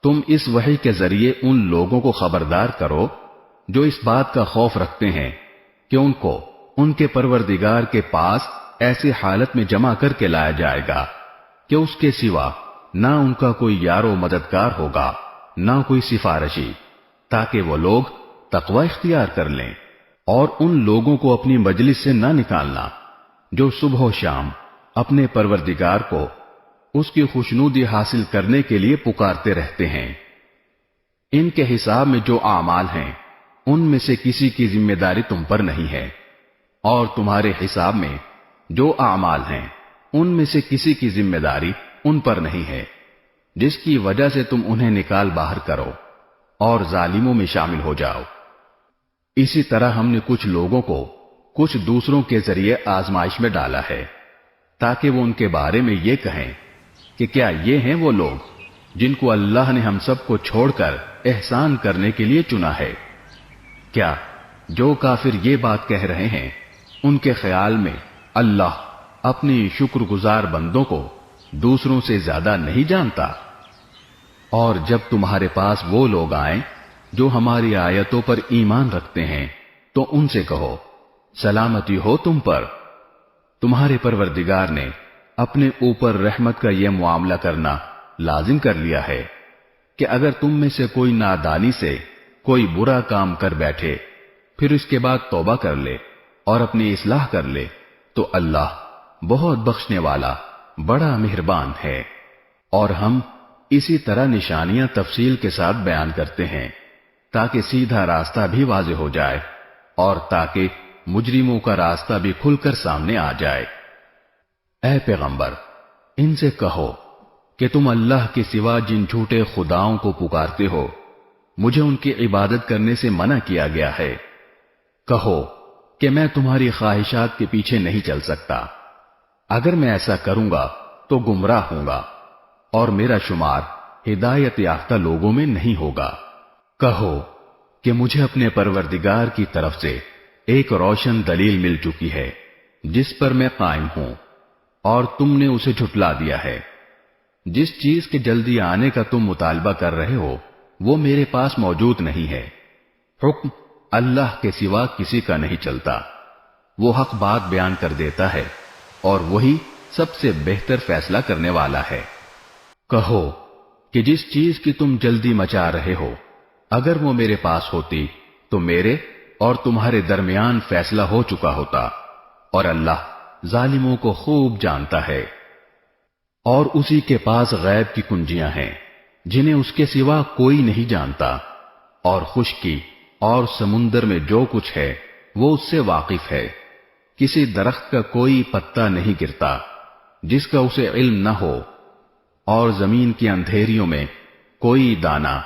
تم اس وحی کے ذریعے ان لوگوں کو خبردار کرو جو اس بات کا خوف رکھتے ہیں کہ ان کو ان کے پروردگار کے پاس ایسی حالت میں جمع کر کے لایا جائے گا کہ اس کے سوا نہ ان کا کوئی یار و مددگار ہوگا نہ کوئی سفارشی، تاکہ وہ لوگ تقوی اختیار کر لیں، اور ان لوگوں کو اپنی مجلس سے نہ نکالنا جو صبح و شام اپنے پروردگار کو اس کی خوشنودی حاصل کرنے کے لیے پکارتے رہتے ہیں۔ ان کے حساب میں جو اعمال ہیں ان میں سے کسی کی ذمہ داری تم پر نہیں ہے، اور تمہارے حساب میں جو اعمال ہیں ان میں سے کسی کی ذمہ داری ان پر نہیں ہے، جس کی وجہ سے تم انہیں نکال باہر کرو اور ظالموں میں شامل ہو جاؤ۔ اسی طرح ہم نے کچھ لوگوں کو کچھ دوسروں کے ذریعے آزمائش میں ڈالا ہے تاکہ وہ ان کے بارے میں یہ کہیں کہ کیا یہ ہیں وہ لوگ جن کو اللہ نے ہم سب کو چھوڑ کر احسان کرنے کے لیے چنا ہے؟ کیا جو کافر یہ بات کہہ رہے ہیں ان کے خیال میں اللہ اپنی شکر گزار بندوں کو دوسروں سے زیادہ نہیں جانتا؟ اور جب تمہارے پاس وہ لوگ آئیں جو ہماری آیتوں پر ایمان رکھتے ہیں تو ان سے کہو سلامتی ہو تم پر، تمہارے پروردگار نے اپنے اوپر رحمت کا یہ معاملہ کرنا لازم کر لیا ہے کہ اگر تم میں سے کوئی نادانی سے کوئی برا کام کر بیٹھے پھر اس کے بعد توبہ کر لے اور اپنی اصلاح کر لے تو اللہ بہت بخشنے والا بڑا مہربان ہے۔ اور ہم اسی طرح نشانیاں تفصیل کے ساتھ بیان کرتے ہیں تاکہ سیدھا راستہ بھی واضح ہو جائے اور تاکہ مجرموں کا راستہ بھی کھل کر سامنے آ جائے۔ اے پیغمبر ان سے کہو کہ تم اللہ کے سوا جن جھوٹے خداؤں کو پکارتے ہو مجھے ان کی عبادت کرنے سے منع کیا گیا ہے۔ کہو کہ میں تمہاری خواہشات کے پیچھے نہیں چل سکتا، اگر میں ایسا کروں گا تو گمراہ ہوں گا اور میرا شمار ہدایت یافتہ لوگوں میں نہیں ہوگا۔ کہو کہ مجھے اپنے پروردگار کی طرف سے ایک روشن دلیل مل چکی ہے جس پر میں قائم ہوں، اور تم نے اسے جھٹلا دیا ہے۔ جس چیز کے جلدی آنے کا تم مطالبہ کر رہے ہو وہ میرے پاس موجود نہیں ہے۔ حکم اللہ کے سوا کسی کا نہیں چلتا، وہ حق بات بیان کر دیتا ہے اور وہی سب سے بہتر فیصلہ کرنے والا ہے۔ کہو کہ جس چیز کی تم جلدی مچا رہے ہو اگر وہ میرے پاس ہوتی تو میرے اور تمہارے درمیان فیصلہ ہو چکا ہوتا، اور اللہ ظالموں کو خوب جانتا ہے۔ اور اسی کے پاس غیب کی کنجیاں ہیں جنہیں اس کے سوا کوئی نہیں جانتا، اور خشکی اور سمندر میں جو کچھ ہے وہ اس سے واقف ہے۔ کسی درخت کا کوئی پتا نہیں گرتا جس کا اسے علم نہ ہو، اور زمین کی اندھیریوں میں کوئی دانہ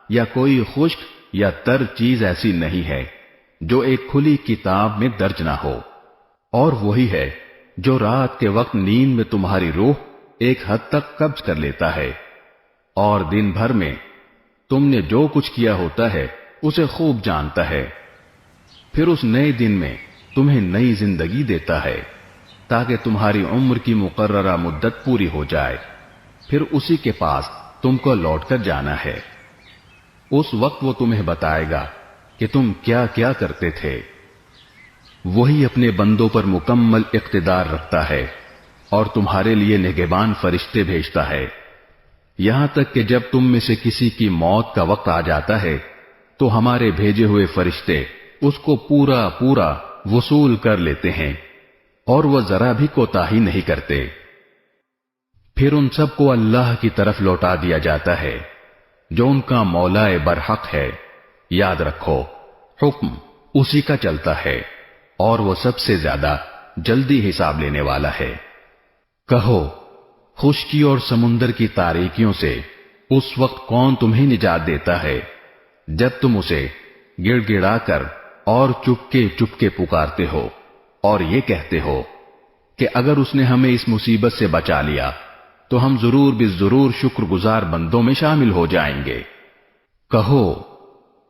یا کوئی خشک یا تر چیز ایسی نہیں ہے جو ایک کھلی کتاب میں درج نہ ہو، اور وہی ہے جو رات کے وقت نیند میں تمہاری روح ایک حد تک قبض کر لیتا ہے، اور دن بھر میں تم نے جو کچھ کیا ہوتا ہے اسے خوب جانتا ہے۔ پھر اس نئے دن میں تمہیں نئی زندگی دیتا ہے تاکہ تمہاری عمر کی مقررہ مدت پوری ہو جائے، پھر اسی کے پاس تم کو لوٹ کر جانا ہے۔ اس وقت وہ تمہیں بتائے گا کہ تم کیا کیا کرتے تھے۔ وہی اپنے بندوں پر مکمل اقتدار رکھتا ہے اور تمہارے لیے نگہبان فرشتے بھیجتا ہے، یہاں تک کہ جب تم میں سے کسی کی موت کا وقت آ جاتا ہے تو ہمارے بھیجے ہوئے فرشتے اس کو پورا پورا وصول کر لیتے ہیں اور وہ ذرا بھی کوتاہی نہیں کرتے۔ پھر ان سب کو اللہ کی طرف لوٹا دیا جاتا ہے جو ان کا مولا برحق ہے۔ یاد رکھو، حکم اسی کا چلتا ہے اور وہ سب سے زیادہ جلدی حساب لینے والا ہے۔ کہو، خشکی اور سمندر کی تاریکیوں سے اس وقت کون تمہیں نجات دیتا ہے جب تم اسے گڑ گڑا کر اور چپکے چپکے پکارتے ہو اور یہ کہتے ہو کہ اگر اس نے ہمیں اس مصیبت سے بچا لیا تو ہم ضرور بالضرور شکر گزار بندوں میں شامل ہو جائیں گے۔ کہو،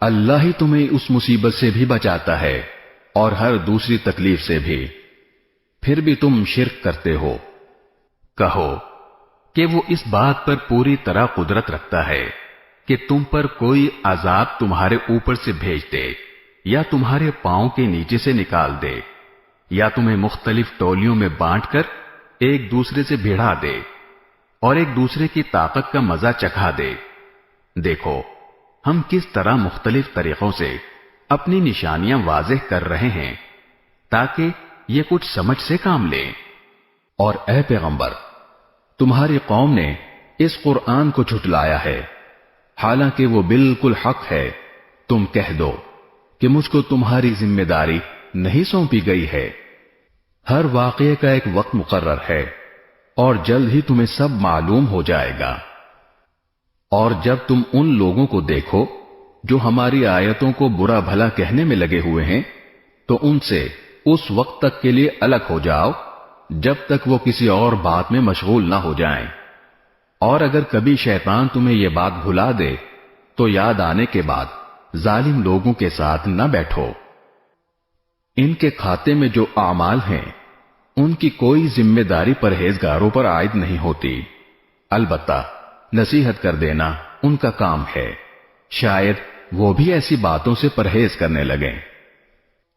اللہ ہی تمہیں اس مصیبت سے بھی بچاتا ہے اور ہر دوسری تکلیف سے بھی، پھر بھی تم شرک کرتے ہو۔ کہو کہ وہ اس بات پر پوری طرح قدرت رکھتا ہے کہ تم پر کوئی عذاب تمہارے اوپر سے بھیج دے یا تمہارے پاؤں کے نیچے سے نکال دے یا تمہیں مختلف ٹولیوں میں بانٹ کر ایک دوسرے سے بھیڑا دے اور ایک دوسرے کی طاقت کا مزہ چکھا دے۔ دیکھو ہم کس طرح مختلف طریقوں سے اپنی نشانیاں واضح کر رہے ہیں تاکہ یہ کچھ سمجھ سے کام لیں۔ اور اے پیغمبر، تمہاری قوم نے اس قرآن کو جھٹلایا ہے حالانکہ وہ بالکل حق ہے۔ تم کہہ دو کہ مجھ کو تمہاری ذمہ داری نہیں سونپی گئی ہے۔ ہر واقعے کا ایک وقت مقرر ہے اور جلد ہی تمہیں سب معلوم ہو جائے گا۔ اور جب تم ان لوگوں کو دیکھو جو ہماری آیتوں کو برا بھلا کہنے میں لگے ہوئے ہیں تو ان سے اس وقت تک کے لیے الگ ہو جاؤ جب تک وہ کسی اور بات میں مشغول نہ ہو جائیں۔ اور اگر کبھی شیطان تمہیں یہ بات بھلا دے تو یاد آنے کے بعد ظالم لوگوں کے ساتھ نہ بیٹھو۔ ان کے کھاتے میں جو اعمال ہیں ان کی کوئی ذمہ داری پرہیزگاروں پر عائد نہیں ہوتی، البتہ نصیحت کر دینا ان کا کام ہے، شاید وہ بھی ایسی باتوں سے پرہیز کرنے لگیں۔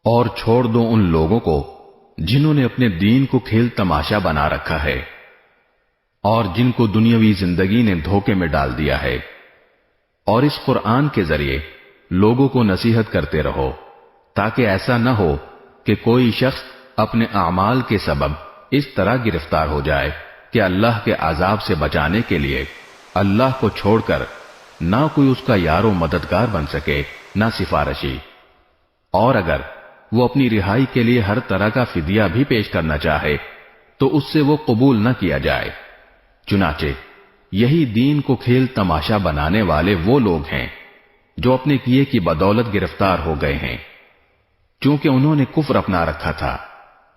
اور چھوڑ دو ان لوگوں کو جنہوں نے اپنے دین کو کھیل تماشا بنا رکھا ہے اور جن کو دنیاوی زندگی نے دھوکے میں ڈال دیا ہے، اور اس قرآن کے ذریعے لوگوں کو نصیحت کرتے رہو تاکہ ایسا نہ ہو کہ کوئی شخص اپنے اعمال کے سبب اس طرح گرفتار ہو جائے کہ اللہ کے عذاب سے بچانے کے لیے اللہ کو چھوڑ کر نہ کوئی اس کا یار و مددگار بن سکے نہ سفارشی، اور اگر وہ اپنی رہائی کے لیے ہر طرح کا فدیہ بھی پیش کرنا چاہے تو اس سے وہ قبول نہ کیا جائے۔ چنانچہ یہی دین کو کھیل تماشا بنانے والے وہ لوگ ہیں جو اپنے کیے کی بدولت گرفتار ہو گئے ہیں۔ چونکہ انہوں نے کفر اپنا رکھا تھا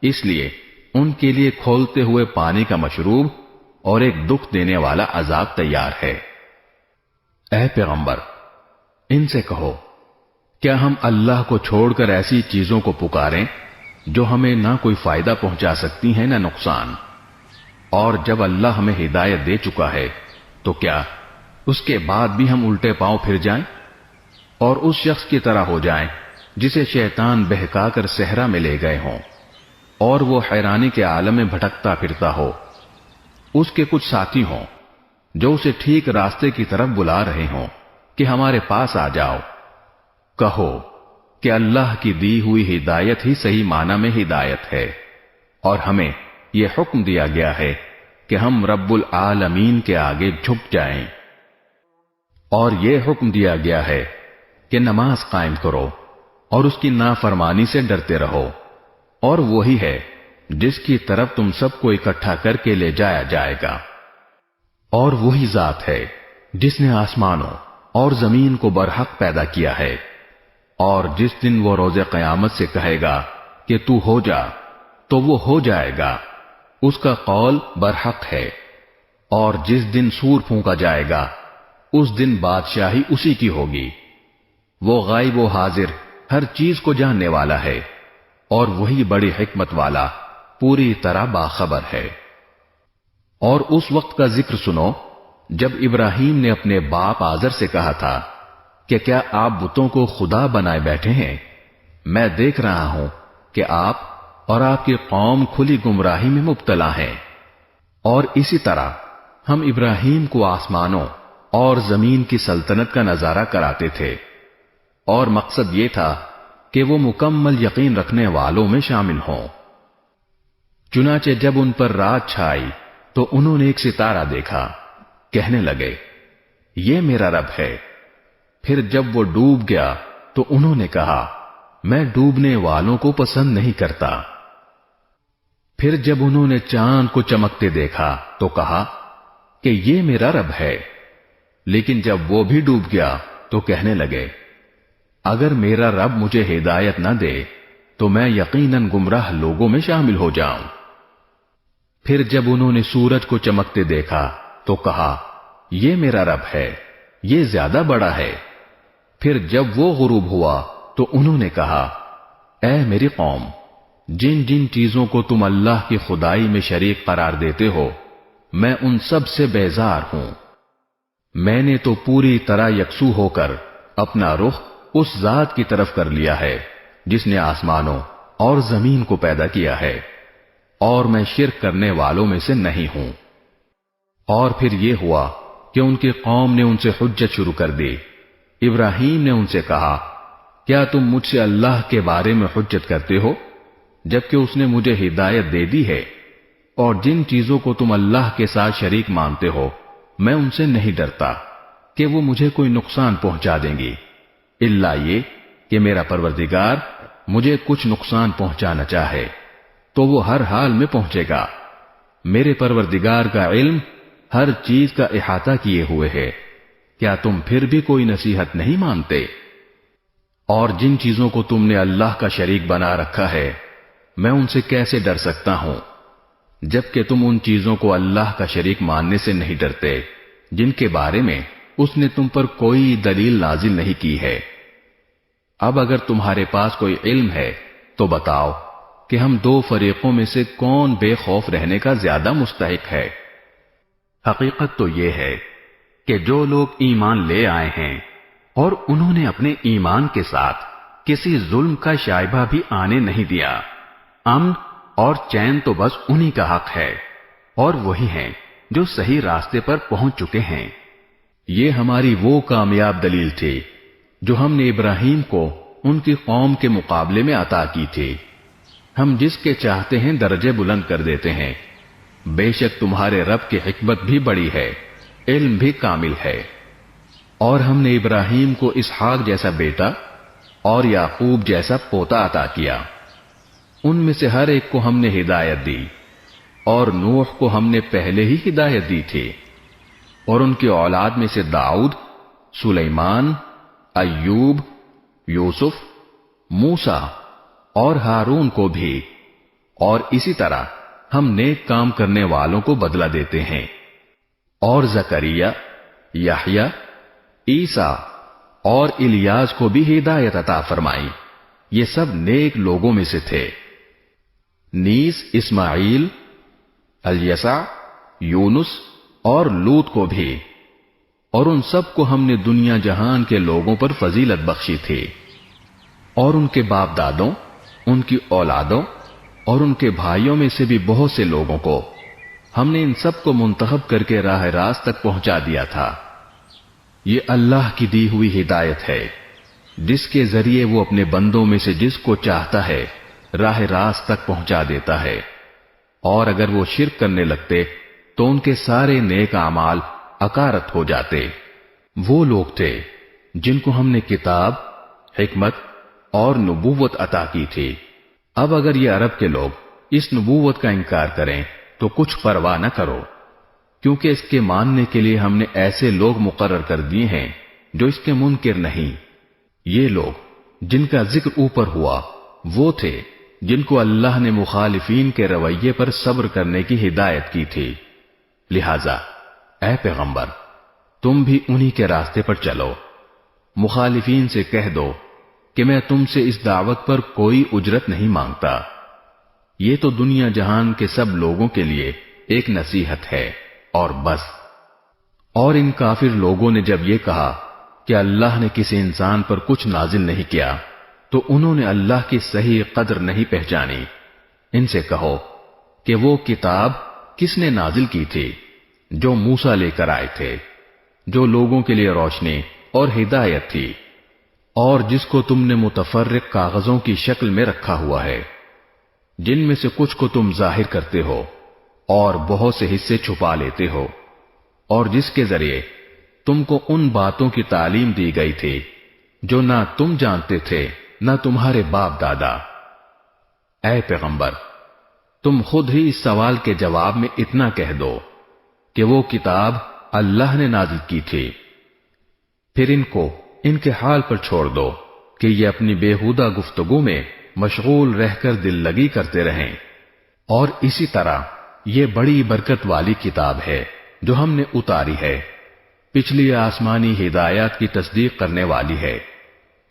اس لیے ان کے لیے کھولتے ہوئے پانی کا مشروب اور ایک دکھ دینے والا عذاب تیار ہے۔ اے پیغمبر، ان سے کہو، کیا ہم اللہ کو چھوڑ کر ایسی چیزوں کو پکاریں جو ہمیں نہ کوئی فائدہ پہنچا سکتی ہیں نہ نقصان؟ اور جب اللہ ہمیں ہدایت دے چکا ہے تو کیا اس کے بعد بھی ہم الٹے پاؤں پھر جائیں اور اس شخص کی طرح ہو جائیں جسے شیطان بہکا کر صحرا میں لے گئے ہوں اور وہ حیرانی کے عالم میں بھٹکتا پھرتا ہو، اس کے کچھ ساتھی ہوں جو اسے ٹھیک راستے کی طرف بلا رہے ہوں کہ ہمارے پاس آ جاؤ۔ کہو کہ اللہ کی دی ہوئی ہدایت ہی صحیح معنی میں ہدایت ہے، اور ہمیں یہ حکم دیا گیا ہے کہ ہم رب العالمین کے آگے جھک جائیں، اور یہ حکم دیا گیا ہے کہ نماز قائم کرو اور اس کی نافرمانی سے ڈرتے رہو، اور وہی ہے جس کی طرف تم سب کو اکٹھا کر کے لے جایا جائے گا۔ اور وہی ذات ہے جس نے آسمانوں اور زمین کو برحق پیدا کیا ہے، اور جس دن وہ روز قیامت سے کہے گا کہ تو ہو جا تو وہ ہو جائے گا، اس کا قول برحق ہے، اور جس دن سور پھونکا جائے گا اس دن بادشاہی اسی کی ہوگی۔ وہ غائب و حاضر ہر چیز کو جاننے والا ہے، اور وہی بڑی حکمت والا پوری طرح باخبر ہے۔ اور اس وقت کا ذکر سنو جب ابراہیم نے اپنے باپ آزر سے کہا تھا کہ کیا آپ بتوں کو خدا بنائے بیٹھے ہیں؟ میں دیکھ رہا ہوں کہ آپ اور آپ کی قوم کھلی گمراہی میں مبتلا ہیں۔ اور اسی طرح ہم ابراہیم کو آسمانوں اور زمین کی سلطنت کا نظارہ کراتے تھے، اور مقصد یہ تھا کہ وہ مکمل یقین رکھنے والوں میں شامل ہوں۔ چنانچہ جب ان پر رات چھائی تو انہوں نے ایک ستارہ دیکھا، کہنے لگے یہ میرا رب ہے۔ پھر جب وہ ڈوب گیا تو انہوں نے کہا میں ڈوبنے والوں کو پسند نہیں کرتا۔ پھر جب انہوں نے چاند کو چمکتے دیکھا تو کہا کہ یہ میرا رب ہے۔ لیکن جب وہ بھی ڈوب گیا تو کہنے لگے اگر میرا رب مجھے ہدایت نہ دے تو میں یقیناً گمراہ لوگوں میں شامل ہو جاؤں۔ پھر جب انہوں نے سورج کو چمکتے دیکھا تو کہا یہ میرا رب ہے، یہ زیادہ بڑا ہے۔ پھر جب وہ غروب ہوا تو انہوں نے کہا اے میری قوم، جن جن چیزوں کو تم اللہ کی خدائی میں شریک قرار دیتے ہو میں ان سب سے بیزار ہوں۔ میں نے تو پوری طرح یکسو ہو کر اپنا رخ اس ذات کی طرف کر لیا ہے جس نے آسمانوں اور زمین کو پیدا کیا ہے، اور میں شرک کرنے والوں میں سے نہیں ہوں۔ اور پھر یہ ہوا کہ ان کی قوم نے ان سے حجت شروع کر دی۔ ابراہیم نے ان سے کہا کیا تم مجھ سے اللہ کے بارے میں حجت کرتے ہو جبکہ اس نے مجھے ہدایت دے دی ہے؟ اور جن چیزوں کو تم اللہ کے ساتھ شریک مانتے ہو میں ان سے نہیں ڈرتا کہ وہ مجھے کوئی نقصان پہنچا دیں گی، الا یہ کہ میرا پروردگار مجھے کچھ نقصان پہنچانا چاہے تو وہ ہر حال میں پہنچے گا۔ میرے پروردگار کا علم ہر چیز کا احاطہ کیے ہوئے ہے، کیا تم پھر بھی کوئی نصیحت نہیں مانتے؟ اور جن چیزوں کو تم نے اللہ کا شریک بنا رکھا ہے میں ان سے کیسے ڈر سکتا ہوں جبکہ تم ان چیزوں کو اللہ کا شریک ماننے سے نہیں ڈرتے جن کے بارے میں اس نے تم پر کوئی دلیل نازل نہیں کی ہے۔ اب اگر تمہارے پاس کوئی علم ہے تو بتاؤ کہ ہم دو فریقوں میں سے کون بے خوف رہنے کا زیادہ مستحق ہے؟ حقیقت تو یہ ہے کہ جو لوگ ایمان لے آئے ہیں اور انہوں نے اپنے ایمان کے ساتھ کسی ظلم کا شائبہ بھی آنے نہیں دیا، امن اور چین تو بس انہی کا حق ہے، اور وہی ہیں جو صحیح راستے پر پہنچ چکے ہیں۔ یہ ہماری وہ کامیاب دلیل تھی جو ہم نے ابراہیم کو ان کی قوم کے مقابلے میں عطا کی تھی۔ ہم جس کے چاہتے ہیں درجے بلند کر دیتے ہیں۔ بے شک تمہارے رب کی حکمت بھی بڑی ہے، علم بھی کامل ہے۔ اور ہم نے ابراہیم کو اسحاق جیسا بیٹا اور یعقوب جیسا پوتا عطا کیا۔ ان میں سے ہر ایک کو ہم نے ہدایت دی، اور نوح کو ہم نے پہلے ہی ہدایت دی تھی، اور ان کی اولاد میں سے داؤد، سلیمان، ایوب، یوسف، موسیٰ اور ہارون کو بھی، اور اسی طرح ہم نیک کام کرنے والوں کو بدلہ دیتے ہیں۔ اور زکریا، یحییٰ، عیسیٰ اور الیاس کو بھی ہدایت عطا فرمائی، یہ سب نیک لوگوں میں سے تھے۔ نیز اسماعیل، الیسع، یونس اور لوط کو بھی، اور ان سب کو ہم نے دنیا جہان کے لوگوں پر فضیلت بخشی تھی، اور ان کے باپ دادوں، ان کی اولادوں اور ان کے بھائیوں میں سے بھی بہت سے لوگوں کو ہم نے ان سب کو منتخب کر کے راہ راست تک پہنچا دیا تھا۔ یہ اللہ کی دی ہوئی ہدایت ہے جس کے ذریعے وہ اپنے بندوں میں سے جس کو چاہتا ہے راہ راست تک پہنچا دیتا ہے، اور اگر وہ شرک کرنے لگتے تو ان کے سارے نیک اعمال اکارت ہو جاتے۔ وہ لوگ تھے جن کو ہم نے کتاب، حکمت اور نبوت عطا کی تھی۔ اب اگر یہ عرب کے لوگ اس نبوت کا انکار کریں تو کچھ پرواہ نہ کرو، کیونکہ اس کے ماننے کے لیے ہم نے ایسے لوگ مقرر کر دیے ہیں جو اس کے منکر نہیں۔ یہ لوگ جن کا ذکر اوپر ہوا وہ تھے جن کو اللہ نے مخالفین کے رویے پر صبر کرنے کی ہدایت کی تھی۔ لہذا اے پیغمبر تم بھی انہی کے راستے پر چلو۔ مخالفین سے کہہ دو کہ میں تم سے اس دعوت پر کوئی اجرت نہیں مانگتا، یہ تو دنیا جہان کے سب لوگوں کے لیے ایک نصیحت ہے اور بس۔ اور ان کافر لوگوں نے جب یہ کہا کہ اللہ نے کسی انسان پر کچھ نازل نہیں کیا تو انہوں نے اللہ کی صحیح قدر نہیں پہچانی۔ ان سے کہو کہ وہ کتاب کس نے نازل کی تھی؟ جو موسیٰ لے کر آئے تھے، جو لوگوں کے لیے روشنی اور ہدایت تھی، اور جس کو تم نے متفرق کاغذوں کی شکل میں رکھا ہوا ہے، جن میں سے کچھ کو تم ظاہر کرتے ہو اور بہت سے حصے چھپا لیتے ہو، اور جس کے ذریعے تم کو ان باتوں کی تعلیم دی گئی تھی جو نہ تم جانتے تھے نہ تمہارے باپ دادا۔ اے پیغمبر تم خود ہی اس سوال کے جواب میں اتنا کہہ دو کہ وہ کتاب اللہ نے نازل کی تھی، پھر ان کو ان کے حال پر چھوڑ دو کہ یہ اپنی بےہودہ گفتگو میں مشغول رہ کر دل لگی کرتے رہیں۔ اور اسی طرح یہ بڑی برکت والی کتاب ہے جو ہم نے اتاری ہے، پچھلی آسمانی ہدایات کی تصدیق کرنے والی ہے،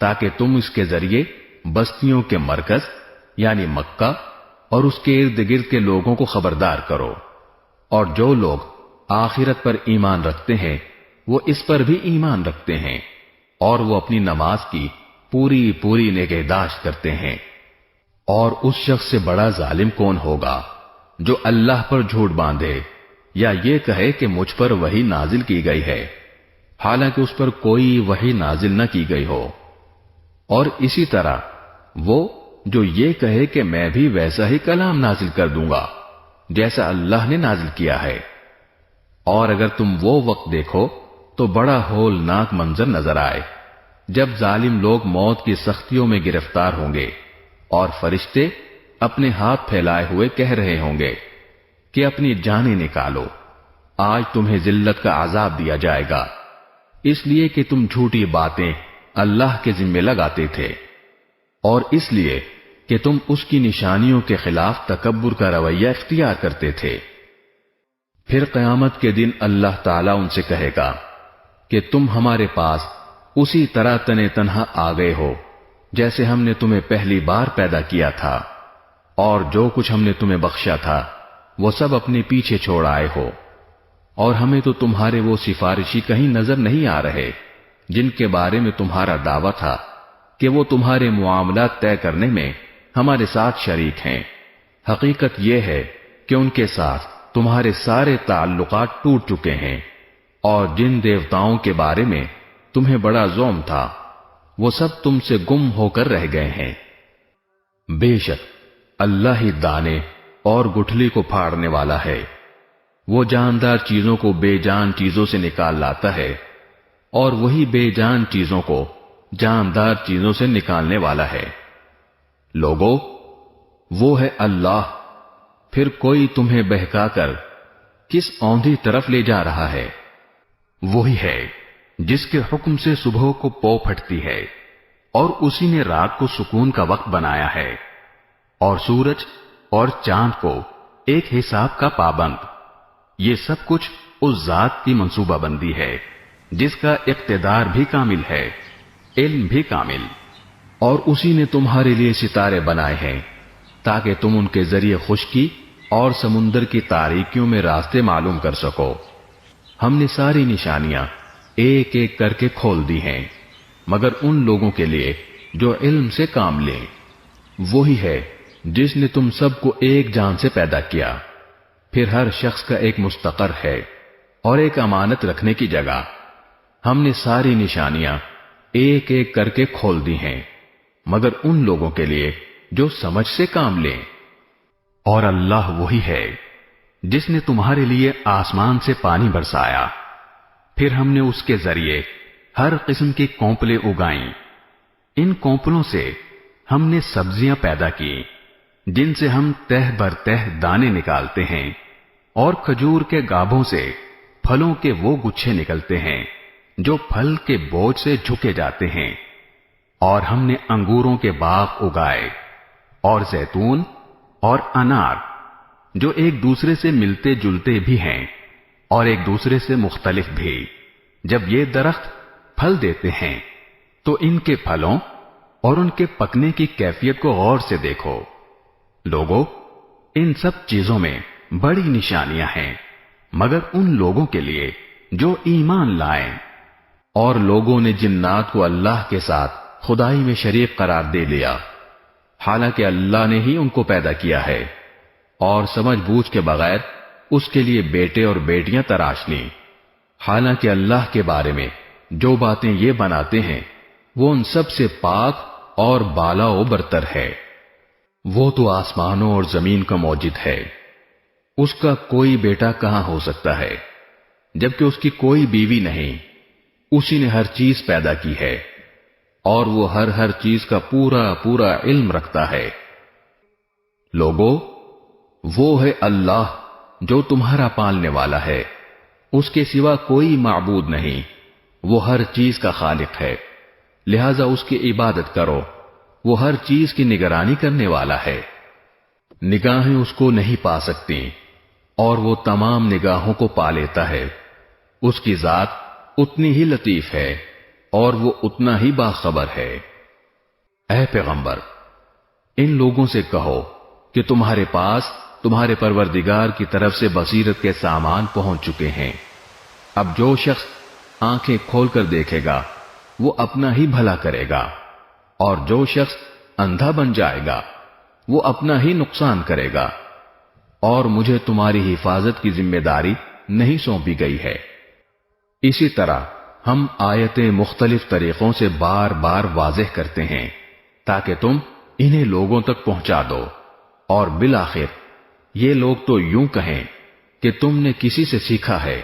تاکہ تم اس کے ذریعے بستیوں کے مرکز یعنی مکہ اور اس کے ارد گرد کے لوگوں کو خبردار کرو، اور جو لوگ آخرت پر ایمان رکھتے ہیں وہ اس پر بھی ایمان رکھتے ہیں، اور وہ اپنی نماز کی پوری نگہداشت کرتے ہیں۔ اور اس شخص سے بڑا ظالم کون ہوگا جو اللہ پر جھوٹ باندھے یا یہ کہے کہ مجھ پر وحی نازل کی گئی ہے، حالانکہ اس پر کوئی وحی نازل نہ کی گئی ہو۔ اور اسی طرح وہ جو یہ کہے کہ میں بھی ویسا ہی کلام نازل کر دوں گا جیسا اللہ نے نازل کیا ہے۔ اور اگر تم وہ وقت دیکھو تو بڑا ہولناک منظر نظر آئے جب ظالم لوگ موت کی سختیوں میں گرفتار ہوں گے اور فرشتے اپنے ہاتھ پھیلائے ہوئے کہہ رہے ہوں گے کہ اپنی جانیں نکالو، آج تمہیں ذلت کا عذاب دیا جائے گا، اس لیے کہ تم جھوٹی باتیں اللہ کے ذمے لگاتے تھے، اور اس لیے کہ تم اس کی نشانیوں کے خلاف تکبر کا رویہ اختیار کرتے تھے۔ پھر قیامت کے دن اللہ تعالیٰ ان سے کہے گا کہ تم ہمارے پاس اسی طرح تنے تنہا آ گئے ہو جیسے ہم نے تمہیں پہلی بار پیدا کیا تھا، اور جو کچھ ہم نے تمہیں بخشا تھا وہ سب اپنے پیچھے چھوڑ آئے ہو، اور ہمیں تو تمہارے وہ سفارشی کہیں نظر نہیں آ رہے جن کے بارے میں تمہارا دعویٰ تھا کہ وہ تمہارے معاملات طے کرنے میں ہمارے ساتھ شریک ہیں۔ حقیقت یہ ہے کہ ان کے ساتھ تمہارے سارے تعلقات ٹوٹ چکے ہیں، اور جن دیوتاؤں کے بارے میں تمہیں بڑا زوم تھا وہ سب تم سے گم ہو کر رہ گئے ہیں۔ بے شک اللہ ہی دانے اور گٹھلی کو پھاڑنے والا ہے، وہ جاندار چیزوں کو بے جان چیزوں سے نکال لاتا ہے، اور وہی بے جان چیزوں کو جاندار چیزوں سے نکالنے والا ہے۔ لوگو وہ ہے اللہ، پھر کوئی تمہیں بہکا کر کس اوندھی طرف لے جا رہا ہے؟ وہی ہے جس کے حکم سے صبح کو پو پھٹتی ہے، اور اسی نے رات کو سکون کا وقت بنایا ہے، اور سورج اور چاند کو ایک حساب کا پابند۔ یہ سب کچھ اس ذات کی منصوبہ بندی ہے جس کا اقتدار بھی کامل ہے، علم بھی کامل۔ اور اسی نے تمہارے لیے ستارے بنائے ہیں تاکہ تم ان کے ذریعے خشکی اور سمندر کی تاریکیوں میں راستے معلوم کر سکو۔ ہم نے ساری نشانیاں ایک ایک کر کے کھول دی ہیں مگر ان لوگوں کے لیے جو علم سے کام لیں۔ وہی ہے جس نے تم سب کو ایک جان سے پیدا کیا، پھر ہر شخص کا ایک مستقر ہے اور ایک امانت رکھنے کی جگہ۔ ہم نے ساری نشانیاں ایک ایک کر کے کھول دی ہیں مگر ان لوگوں کے لیے جو سمجھ سے کام لیں۔ اور اللہ وہی ہے جس نے تمہارے لیے آسمان سے پانی برسایا، پھر ہم نے اس کے ذریعے ہر قسم کی کونپلیں اگائیں۔ ان کونپلوں سے ہم نے سبزیاں پیدا کی جن سے ہم تہ بر تہ دانے نکالتے ہیں، اور کھجور کے گابھوں سے پھلوں کے وہ گچھے نکلتے ہیں جو پھل کے بوجھ سے جھکے جاتے ہیں، اور ہم نے انگوروں کے باغ اگائے اور زیتون اور انار جو ایک دوسرے سے ملتے جلتے بھی ہیں اور ایک دوسرے سے مختلف بھی۔ جب یہ درخت پھل دیتے ہیں تو ان کے پھلوں اور ان کے پکنے کی کیفیت کو غور سے دیکھو۔ لوگوں، ان سب چیزوں میں بڑی نشانیاں ہیں مگر ان لوگوں کے لیے جو ایمان لائیں۔ اور لوگوں نے جنات کو اللہ کے ساتھ خدائی میں شریک قرار دے لیا، حالانکہ اللہ نے ہی ان کو پیدا کیا ہے، اور سمجھ بوجھ کے بغیر اس کے لیے بیٹے اور بیٹیاں تراش لیں، حالانکہ اللہ کے بارے میں جو باتیں یہ بناتے ہیں وہ ان سب سے پاک اور بالا و برتر ہے۔ وہ تو آسمانوں اور زمین کا موجد ہے، اس کا کوئی بیٹا کہاں ہو سکتا ہے جبکہ اس کی کوئی بیوی نہیں۔ اسی نے ہر چیز پیدا کی ہے اور وہ ہر چیز کا پورا پورا علم رکھتا ہے۔ لوگوں، وہ ہے اللہ جو تمہارا پالنے والا ہے، اس کے سوا کوئی معبود نہیں، وہ ہر چیز کا خالق ہے، لہذا اس کی عبادت کرو، وہ ہر چیز کی نگرانی کرنے والا ہے۔ نگاہیں اس کو نہیں پا سکتی اور وہ تمام نگاہوں کو پا لیتا ہے۔ اس کی ذات اتنی ہی لطیف ہے اور وہ اتنا ہی باخبر ہے۔ اے پیغمبر، ان لوگوں سے کہو کہ تمہارے پاس تمہارے پروردگار کی طرف سے بصیرت کے سامان پہنچ چکے ہیں۔ اب جو شخص آنکھیں کھول کر دیکھے گا وہ اپنا ہی بھلا کرے گا، اور جو شخص اندھا بن جائے گا وہ اپنا ہی نقصان کرے گا، اور مجھے تمہاری حفاظت کی ذمہ داری نہیں سونپی گئی ہے۔ اسی طرح ہم آیتیں مختلف طریقوں سے بار بار واضح کرتے ہیں تاکہ تم انہیں لوگوں تک پہنچا دو، اور بالآخر یہ لوگ تو یوں کہیں کہ تم نے کسی سے سیکھا ہے،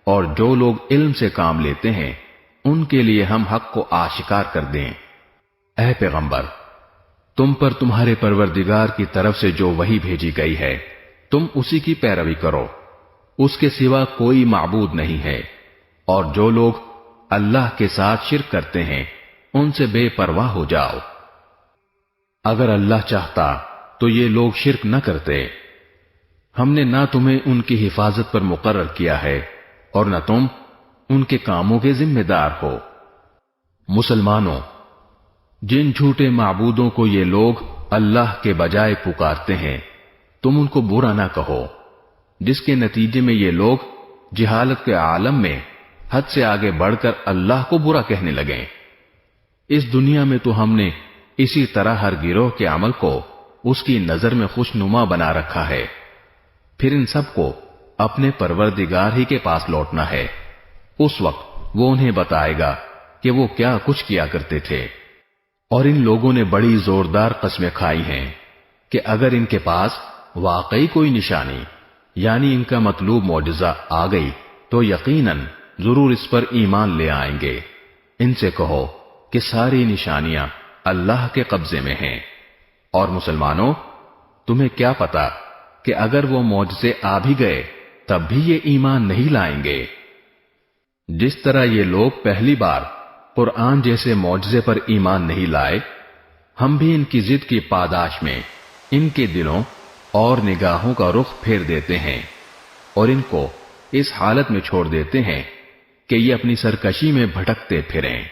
اور جو لوگ علم سے کام لیتے ہیں ان کے لیے ہم حق کو آشکار کر دیں۔ اے پیغمبر، تم پر تمہارے پروردگار کی طرف سے جو وحی بھیجی گئی ہے تم اسی کی پیروی کرو، اس کے سوا کوئی معبود نہیں ہے، اور جو لوگ اللہ کے ساتھ شرک کرتے ہیں ان سے بے پرواہ ہو جاؤ۔ اگر اللہ چاہتا تو یہ لوگ شرک نہ کرتے۔ ہم نے نہ تمہیں ان کی حفاظت پر مقرر کیا ہے اور نہ تم ان کے کاموں کے ذمہ دار ہو۔ مسلمانوں، جن جھوٹے معبودوں کو یہ لوگ اللہ کے بجائے پکارتے ہیں تم ان کو برا نہ کہو، جس کے نتیجے میں یہ لوگ جہالت کے عالم میں حد سے آگے بڑھ کر اللہ کو برا کہنے لگیں۔ اس دنیا میں تو ہم نے اسی طرح ہر گروہ کے عمل کو اس کی نظر میں خوشنما بنا رکھا ہے، پھر ان سب کو اپنے پروردگار ہی کے پاس لوٹنا ہے۔ اس وقت وہ انہیں بتائے گا کہ وہ کیا کچھ کیا کرتے تھے۔ اور ان لوگوں نے بڑی زوردار قسمیں کھائی ہیں کہ اگر ان کے پاس واقعی کوئی نشانی یعنی ان کا مطلوب معجزہ آ گئی تو یقیناً ضرور اس پر ایمان لے آئیں گے۔ ان سے کہو کہ ساری نشانیاں اللہ کے قبضے میں ہیں، اور مسلمانوں، تمہیں کیا پتا کہ اگر وہ معجزے آ بھی گئے تب بھی یہ ایمان نہیں لائیں گے۔ جس طرح یہ لوگ پہلی بار قرآن جیسے معجزے پر ایمان نہیں لائے، ہم بھی ان کی ضد کی پاداش میں ان کے دلوں اور نگاہوں کا رخ پھیر دیتے ہیں اور ان کو اس حالت میں چھوڑ دیتے ہیں کہ یہ اپنی سرکشی میں بھٹکتے پھریں۔